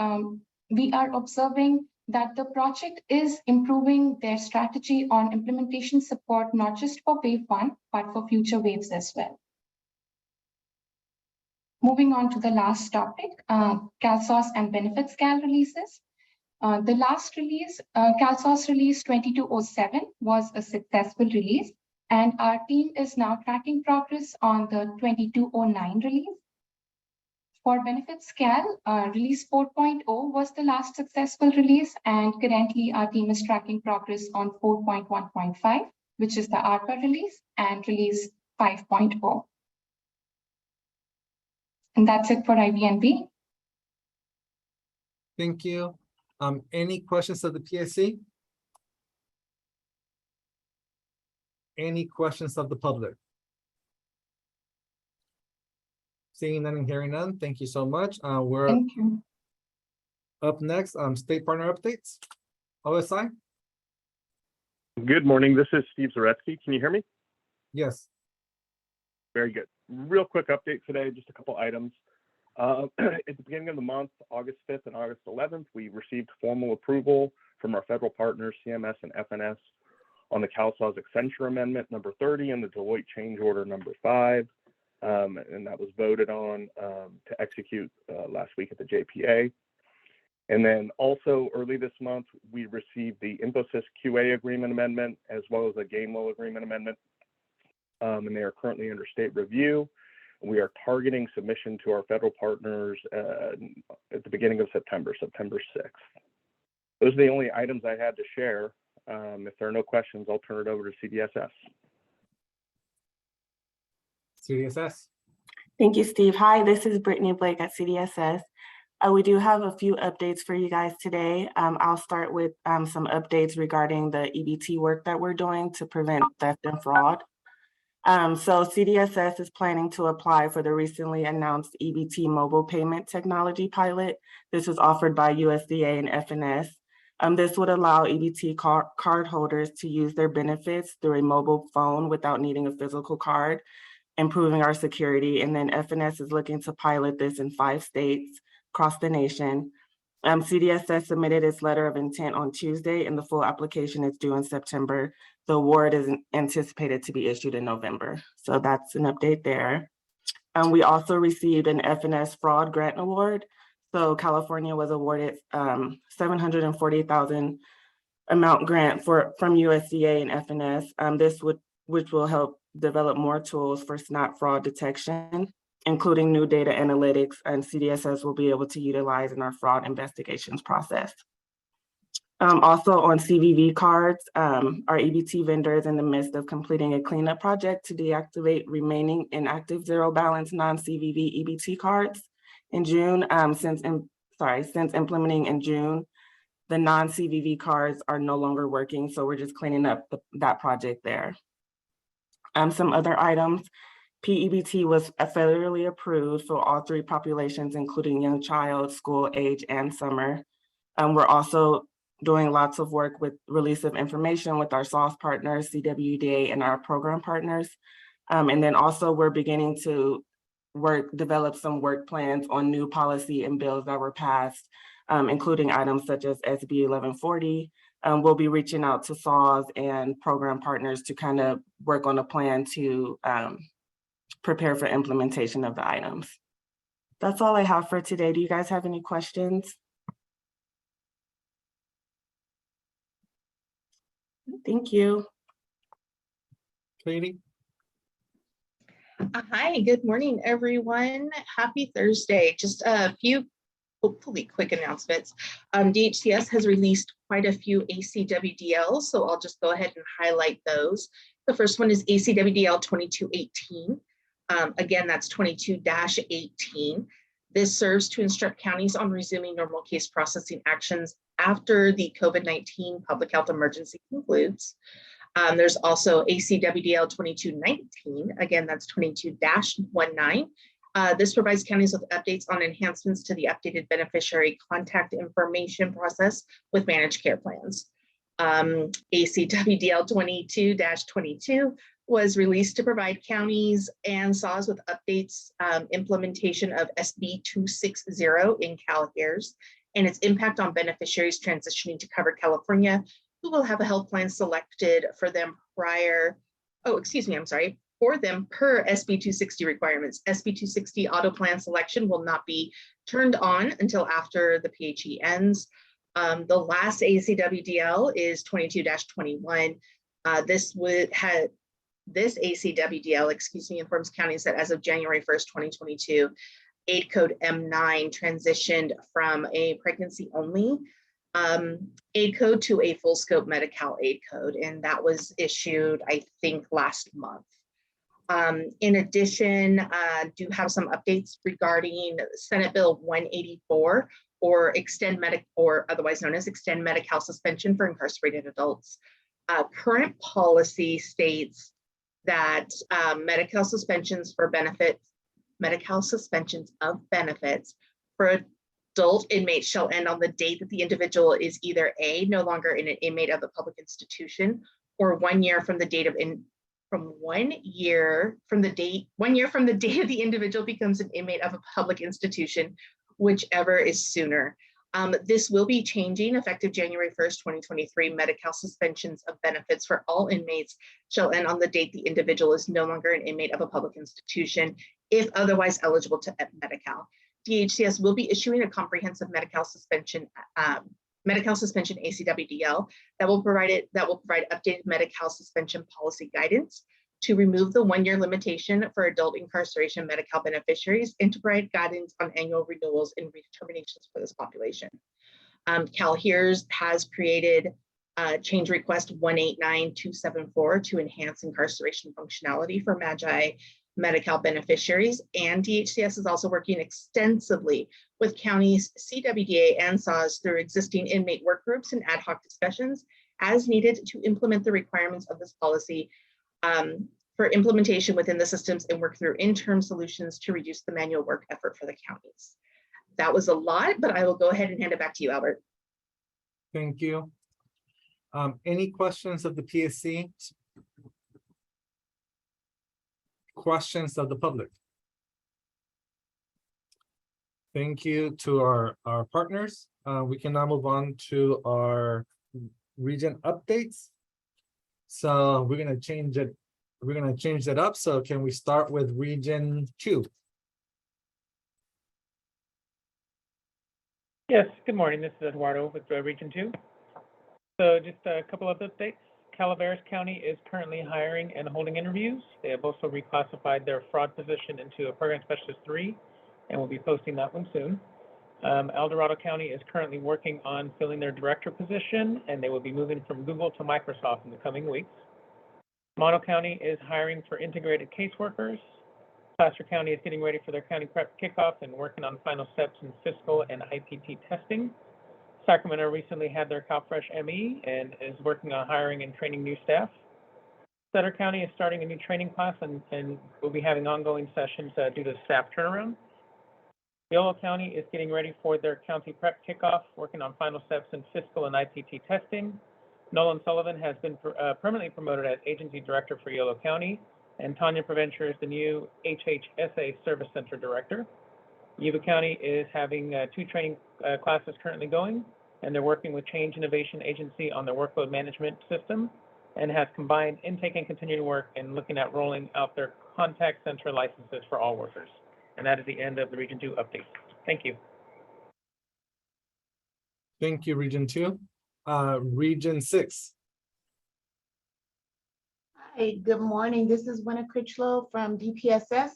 we are observing that the project is improving their strategy on implementation support, not just for Wave 1, but for future waves as well. Moving on to the last topic, CalSAWS and benefits Cal releases. The last release, CalSAWS release 2207 was a successful release, and our team is now tracking progress on the 2209 release. For benefits Cal, release 4.0 was the last successful release, and currently our team is tracking progress on 4.1.5, which is the ARPA release, and release 5.0. And that's it for IVNB. Thank you. Any questions of the PSC? Any questions of the public? Seeing none and hearing none, thank you so much. We're Thank you. up next, state partner updates. OSI? Good morning, this is Steve Zaretsky. Can you hear me? Yes. Very good. Real quick update today, just a couple items. At the beginning of the month, August 5th and August 11th, we received formal approval from our federal partners, CMS and FNS, on the CalSAWS Accenture Amendment number 30 and the Deloitte Change Order number 5. And that was voted on to execute last week at the JPA. And then also early this month, we received the Infosys QA Agreement Amendment as well as a Gamewell Agreement Amendment. And they are currently under state review. We are targeting submission to our federal partners at the beginning of September 6th. Those are the only items I had to share. If there are no questions, I'll turn it over to CDSS. CDSS. Thank you, Steve. Hi, this is Brittany Blake at CDSS. We do have a few updates for you guys today. I'll start with some updates regarding the EBT work that we're doing to prevent theft and fraud. So CDSS is planning to apply for the recently announced EBT mobile payment technology pilot. This was offered by USDA and FNS. This would allow EBT card holders to use their benefits through a mobile phone without needing a physical card, improving our security. And then FNS is looking to pilot this in 5 states across the nation. CDSS submitted its letter of intent on Tuesday, and the full application is due in September. The award is anticipated to be issued in November. So that's an update there. We also received an FNS fraud grant award. So California was awarded $740,000 amount grant from USDA and FNS. Which will help develop more tools for SNAP fraud detection, including new data analytics, and CDSS will be able to utilize in our fraud investigations process. Also on CVV cards, our EBT vendor is in the midst of completing a cleanup project to deactivate remaining inactive zero balance non-CVV EBT cards in June. Since implementing in June, the non-CVV cards are no longer working, so we're just cleaning up that project there. Some other items. PEBT was federally approved for all 3 populations, including young child, school age, and summer. We're also doing lots of work with release of information with our SAWS partners, CWDA, and our program partners. And then also we're beginning to develop some work plans on new policy and bills that were passed, including items such as SB 1140. We'll be reaching out to SAWS and program partners to kind of work on a plan to prepare for implementation of the items. That's all I have for today. Do you guys have any questions? Thank you. Katie? Hi, good morning, everyone. Happy Thursday. Just a few hopefully quick announcements. DHCS has released quite a few ACWDLs, so I'll just go ahead and highlight those. The first one is ACWDL 2218. Again, that's 22-18. This serves to instruct counties on resuming normal case processing actions after the COVID-19 public health emergency concludes. There's also ACWDL 2219. Again, that's 22-19. This provides counties with updates on enhancements to the updated beneficiary contact information process with managed care plans. ACWDL 22-22 was released to provide counties and SAWS with updates, implementation of SB 260 in CalHERS and its impact on beneficiaries transitioning to covered California who will have a health plan selected for them for them per SB 260 requirements. SB 260 auto plan selection will not be turned on until after the PHE ends. The last ACWDL is 22-21. This ACWDL, informs counties that as of January 1st, 2022, aid code M9 transitioned from a pregnancy only aid code to a full scope Medi-Cal aid code, and that was issued, I think, last month. In addition, do have some updates regarding Senate Bill 184, or otherwise known as Extend Medi-Cal suspension for incarcerated adults. Current policy states that Medi-Cal suspensions of benefits for adult inmates shall end on the date that the individual is either A, no longer an inmate of a public institution, or 1 year from the date of 1 year from the date of the individual becomes an inmate of a public institution, whichever is sooner. This will be changing effective January 1st, 2023. Medi-Cal suspensions of benefits for all inmates shall end on the date the individual is no longer an inmate of a public institution, if otherwise eligible to Medi-Cal. DHCS will be issuing a comprehensive Medi-Cal suspension ACWDL that will provide updated Medi-Cal suspension policy guidance to remove the 1 year limitation for adult incarceration Medi-Cal beneficiaries and to provide guidance on annual renewals and redeterminations for this population. CalHERS has created change request 189274 to enhance incarceration functionality for MAGI Medi-Cal beneficiaries, and DHCS is also working extensively with counties, CWDA, and SAWS through existing inmate work groups and ad hoc discussions as needed to implement the requirements of this policy for implementation within the systems and work through interim solutions to reduce the manual work effort for the counties. That was a lot, but I will go ahead and hand it back to you, Albert. Thank you. Any questions of the PSC? Questions of the public? Thank you to our partners. We can now move on to our region updates. So we're gonna change it. We're gonna change that up. So can we start with region 2? Yes, good morning. This is Eduardo with region 2. So just a couple of updates. Calaveras County is currently hiring and holding interviews. They have also reclassified their fraud position into a program specialist 3 and will be posting that one soon. El Dorado County is currently working on filling their director position, and they will be moving from Google to Microsoft in the coming weeks. Mono County is hiring for integrated caseworkers. Placer County is getting ready for their county prep kickoff and working on final steps in fiscal and IPT testing. Sacramento recently had their CalFresh ME and is working on hiring and training new staff. Sutter County is starting a new training class and will be having ongoing sessions due to staff turnaround. Yolo County is getting ready for their county prep kickoff, working on final steps in fiscal and IPT testing. Nolan Sullivan has been permanently promoted as agency director for Yolo County, and Tanya Preventure is the new HHSA Service Center director. Yuba County is having 2 training classes currently going, and they're working with Change Innovation Agency on their workload management system and has combined intake and continuing work and looking at rolling out their contact center licenses for all workers. And that is the end of the Region 2 update. Thank you. Thank you, Region 2. Region 6. Hi, good morning. This is Winna Critchlow from DPSS.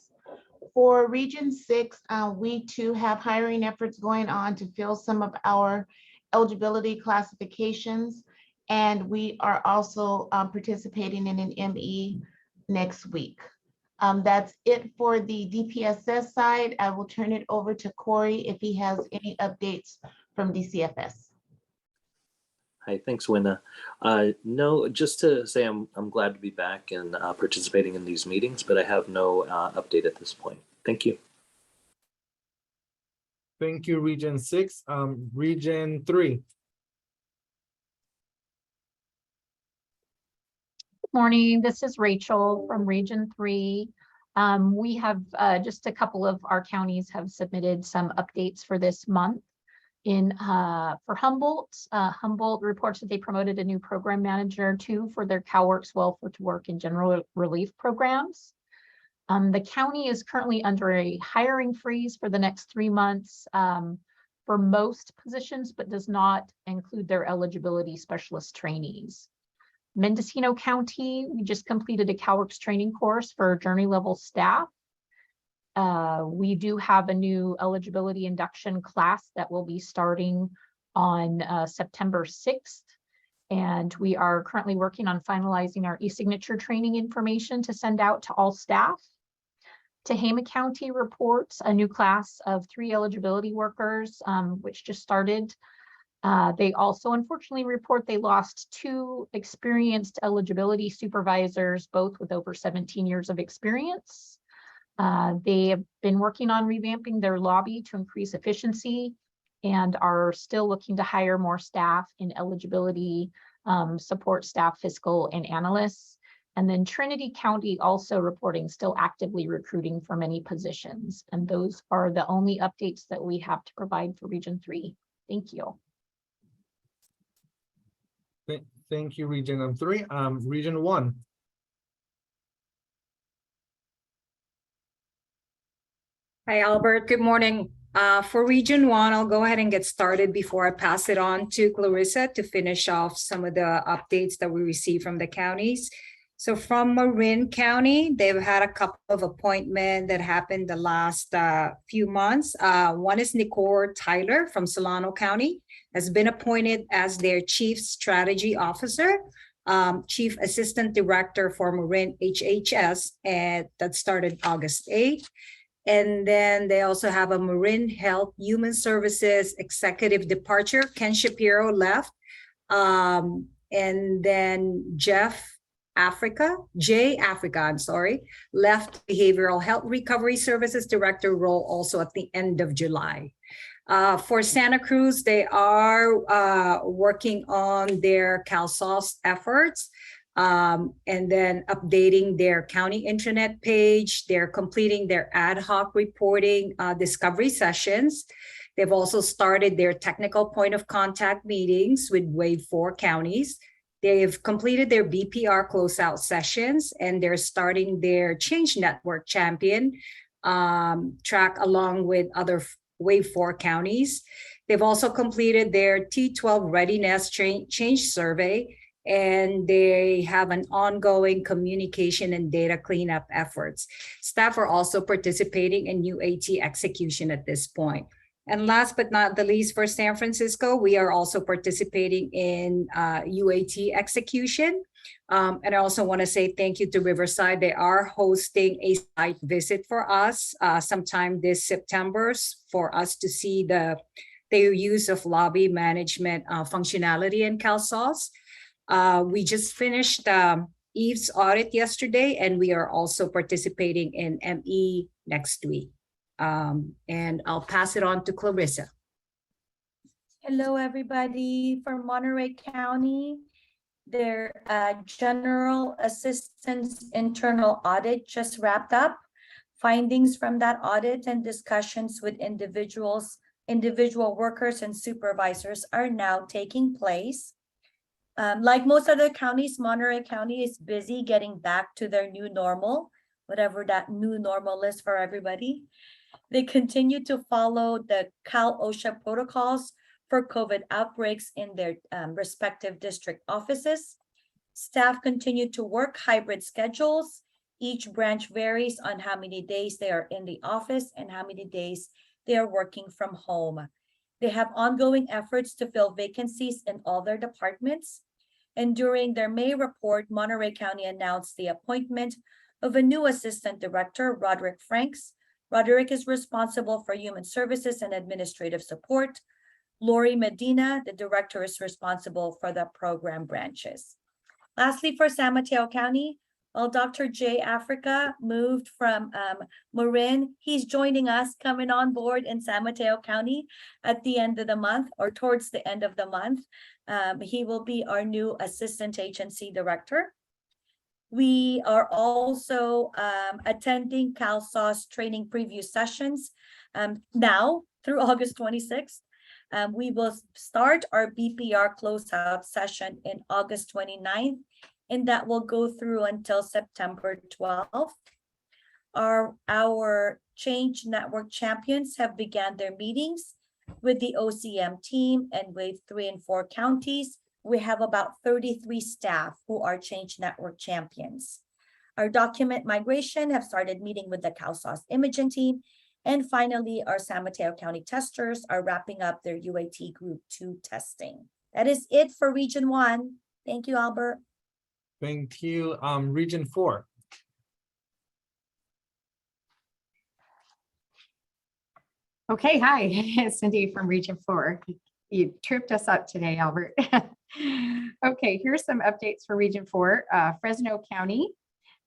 For Region 6, we too have hiring efforts going on to fill some of our eligibility classifications, and we are also participating in an ME next week. That's it for the DPSS side. I will turn it over to Corey if he has any updates from DCFS. Hi, thanks, Winna. No, just to say I'm glad to be back and participating in these meetings, but I have no update at this point. Thank you. Thank you, Region 6. Region 3. Morning, this is Rachel from Region 3. We have just a couple of our counties have submitted some updates for this month. For Humboldt, Humboldt reports that they promoted a new program manager for their CalWorks Welfare to Work and General Relief programs. The county is currently under a hiring freeze for the next 3 months for most positions, but does not include their eligibility specialist trainees. Mendocino County, we just completed a CalWorks training course for journey level staff. We do have a new eligibility induction class that will be starting on September 6th. And we are currently working on finalizing our e-signature training information to send out to all staff. Tehama County reports a new class of 3 eligibility workers, which just started. They also unfortunately report they lost 2 experienced eligibility supervisors, both with over 17 years of experience. They have been working on revamping their lobby to increase efficiency and are still looking to hire more staff in eligibility, support staff, fiscal, and analysts. And then Trinity County also reporting still actively recruiting for many positions. And those are the only updates that we have to provide for Region 3. Thank you. Thank you, Region 3. Region 1. Hi, Albert. Good morning. For Region 1, I'll go ahead and get started before I pass it on to Clarissa to finish off some of the updates that we received from the counties. So from Marin County, they've had a couple of appointments that happened the last few months. One is Nicole Tyler from Solano County, has been appointed as their Chief Strategy Officer, Chief Assistant Director for Marin HHS, and that started August 8th. And then they also have a Marin Health Human Services Executive Departure. Ken Shapiro left. And then Jay Africa, left Behavioral Health Recovery Services Director role also at the end of July. For Santa Cruz, they are working on their CalSAWS efforts and then updating their county intranet page. They're completing their ad hoc reporting discovery sessions. They've also started their technical point of contact meetings with Wave 4 counties. They've completed their BPR closeout sessions, and they're starting their Change Network Champion track along with other Wave 4 counties. They've also completed their T12 Readiness Change Survey, and they have an ongoing communication and data cleanup efforts. Staff are also participating in UAT execution at this point. And last but not the least, for San Francisco, we are also participating in UAT execution. And I also want to say thank you to Riverside. They are hosting a site visit for us sometime this September for us to see their use of lobby management functionality in CalSAWS. We just finished Eve's audit yesterday, and we are also participating in ME next week. And I'll pass it on to Clarissa. Hello, everybody. From Monterey County, their General Assistance Internal Audit just wrapped up. Findings from that audit and discussions with individual workers and supervisors are now taking place. Like most other counties, Monterey County is busy getting back to their new normal, whatever that new normal is for everybody. They continue to follow the Cal-OSHA protocols for COVID outbreaks in their respective district offices. Staff continue to work hybrid schedules. Each branch varies on how many days they are in the office and how many days they are working from home. They have ongoing efforts to fill vacancies in all their departments. And during their May report, Monterey County announced the appointment of a new assistant director, Roderick Franks. Roderick is responsible for human services and administrative support. Lori Medina, the director, is responsible for the program branches. Lastly, for San Mateo County, Well, Dr. J Africa moved from Marin. He's joining us, coming on board in San Mateo County at the end of the month or towards the end of the month. He will be our new Assistant Agency Director. We are also attending CalSAWS training preview sessions now through August 26th. We will start our BPR closeout session in August 29th, and that will go through until September 12th. Our Change Network champions have begun their meetings with the OCM team and Wave 3 and 4 counties. We have about 33 staff who are Change Network champions. Our document migration have started meeting with the CalSAWS imaging team. And finally, our San Mateo County testers are wrapping up their UAT Group 2 testing. That is it for Region 1. Thank you, Albert. Thank you. Region 4. Okay, hi, Cindy from Region 4. You tripped us up today, Albert. Okay, here's some updates for Region 4. Fresno County,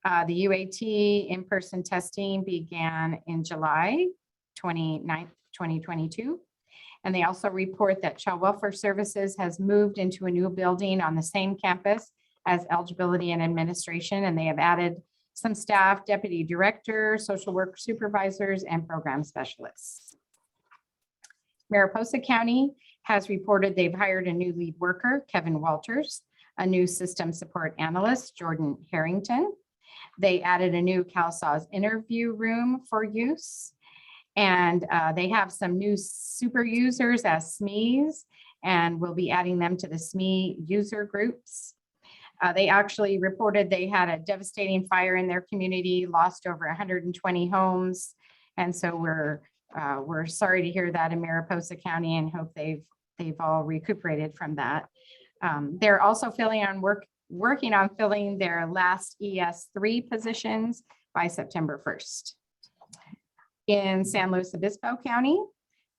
the UAT in-person testing began in July 29th, 2022. And they also report that Child Welfare Services has moved into a new building on the same campus as Eligibility and Administration, and they have added some staff, deputy director, social work supervisors, and program specialists. Mariposa County has reported they've hired a new lead worker, Kevin Walters, a new system support analyst, Jordan Harrington. They added a new CalSAWS interview room for use. And they have some new super users as SMEs, and we'll be adding them to the SME user groups. They actually reported they had a devastating fire in their community, lost over 120 homes. And so we're sorry to hear that in Mariposa County and hope they've all recuperated from that. They're also working on filling their last ES3 positions by September 1st. In San Luis Obispo County,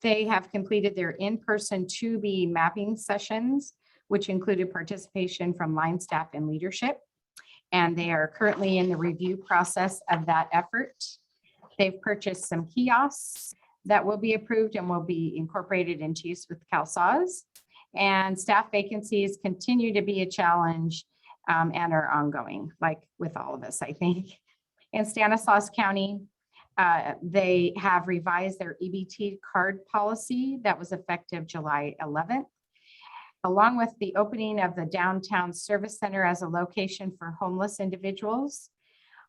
they have completed their in-person 2B mapping sessions, which included participation from line staff and leadership. And they are currently in the review process of that effort. They've purchased some kiosks that will be approved and will be incorporated into use with CalSAWS. And staff vacancies continue to be a challenge and are ongoing, like with all of us, I think. In Stanislaus County, they have revised their Ebt Card Policy that was effective July 11th. Along with the opening of the downtown service center as a location for homeless individuals,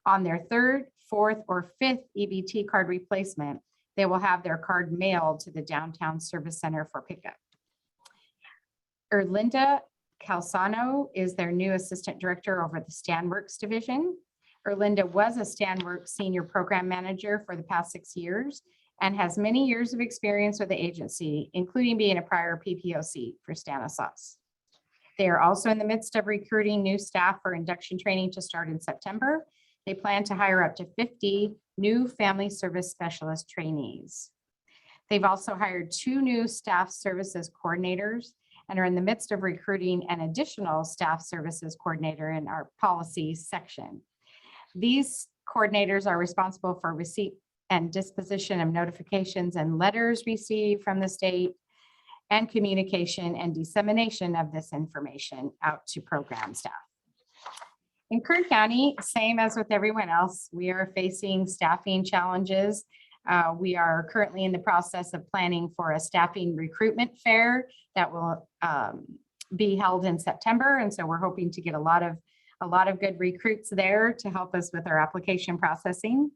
on their 3rd, 4th, or 5th Ebt card replacement, they will have their card mailed to the downtown service center for pickup. Erlinda Calzano is their new assistant director over the StanWorks division. Erlinda was a StanWorks senior program manager for the past 6 years and has many years of experience with the agency, including being a prior PPOC for Stanislaus. They are also in the midst of recruiting new staff for induction training to start in September. They plan to hire up to 50 new family service specialist trainees. They've also hired 2 new staff services coordinators and are in the midst of recruiting an additional staff services coordinator in our policy section. These coordinators are responsible for receipt and disposition of notifications and letters received from the state and communication and dissemination of this information out to program staff. In Kern County, same as with everyone else, we are facing staffing challenges. We are currently in the process of planning for a staffing recruitment fair that will be held in September. And so we're hoping to get a lot of good recruits there to help us with our application processing.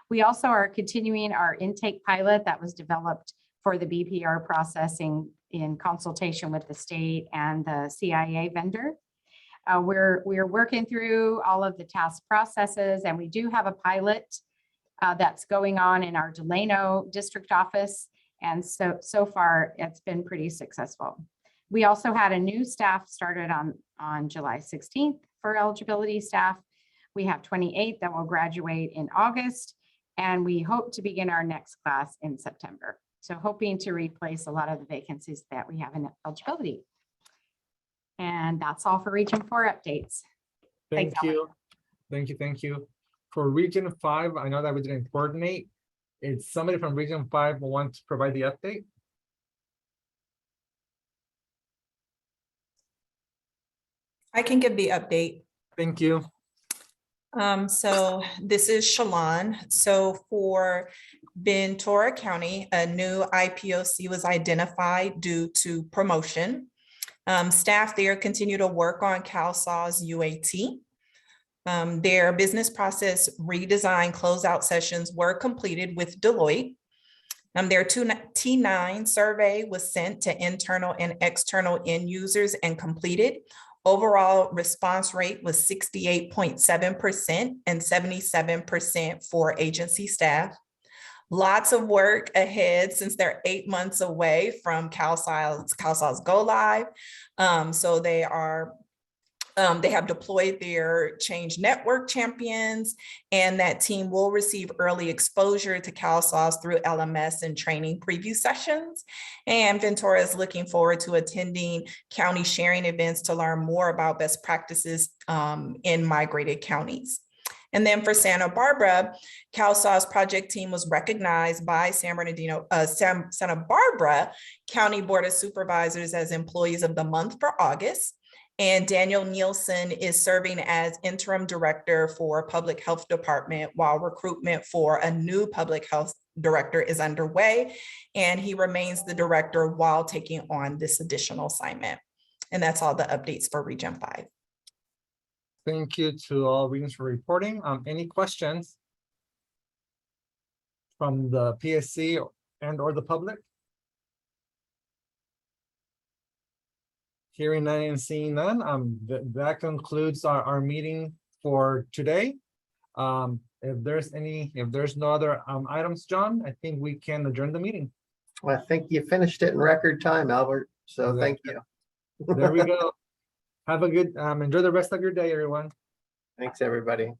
We also are continuing our intake pilot that was developed for the BPR processing in consultation with the state and the CIA vendor. We're working through all of the task processes, and we do have a pilot that's going on in our Delano district office. And so far it's been pretty successful. We also had a new staff started on July 16th for eligibility staff. We have 28 that will graduate in August, and we hope to begin our next class in September. So hoping to replace a lot of the vacancies that we have in eligibility. And that's all for Region 4 updates. Thank you. Thank you, thank you. For Region 5, I know that we didn't coordinate. It's somebody from Region 5 want to provide the update? I can give the update. Thank you. So this is Shalon. So for Ventura County, a new IPOC was identified due to promotion. Staff there continue to work on CalSAWS UAT. Their business process redesign closeout sessions were completed with Deloitte. Their T9 survey was sent to internal and external end users and completed. Overall response rate was 68.7% and 77% for agency staff. Lots of work ahead since they're 8 months away from CalSAWS go live. So they have deployed their Change Network champions, and that team will receive early exposure to CalSAWS through LMS and training preview sessions. And Ventura is looking forward to attending county sharing events to learn more about best practices in migrated counties. And then for Santa Barbara, CalSAWS project team was recognized by Santa Barbara County Board of Supervisors as Employees of the Month for August. And Daniel Nielsen is serving as interim director for Public Health Department while recruitment for a new public health director is underway. And he remains the director while taking on this additional assignment. And that's all the updates for Region 5. Thank you to all regions for reporting. Any questions from the PSC and or the public? Hearing none and seeing none, that concludes our meeting for today. If there's no other items, John, I think we can adjourn the meeting. Well, I think you finished it in record time, Albert. So thank you. There we go. Have a good, enjoy the rest of your day, everyone. Thanks, everybody.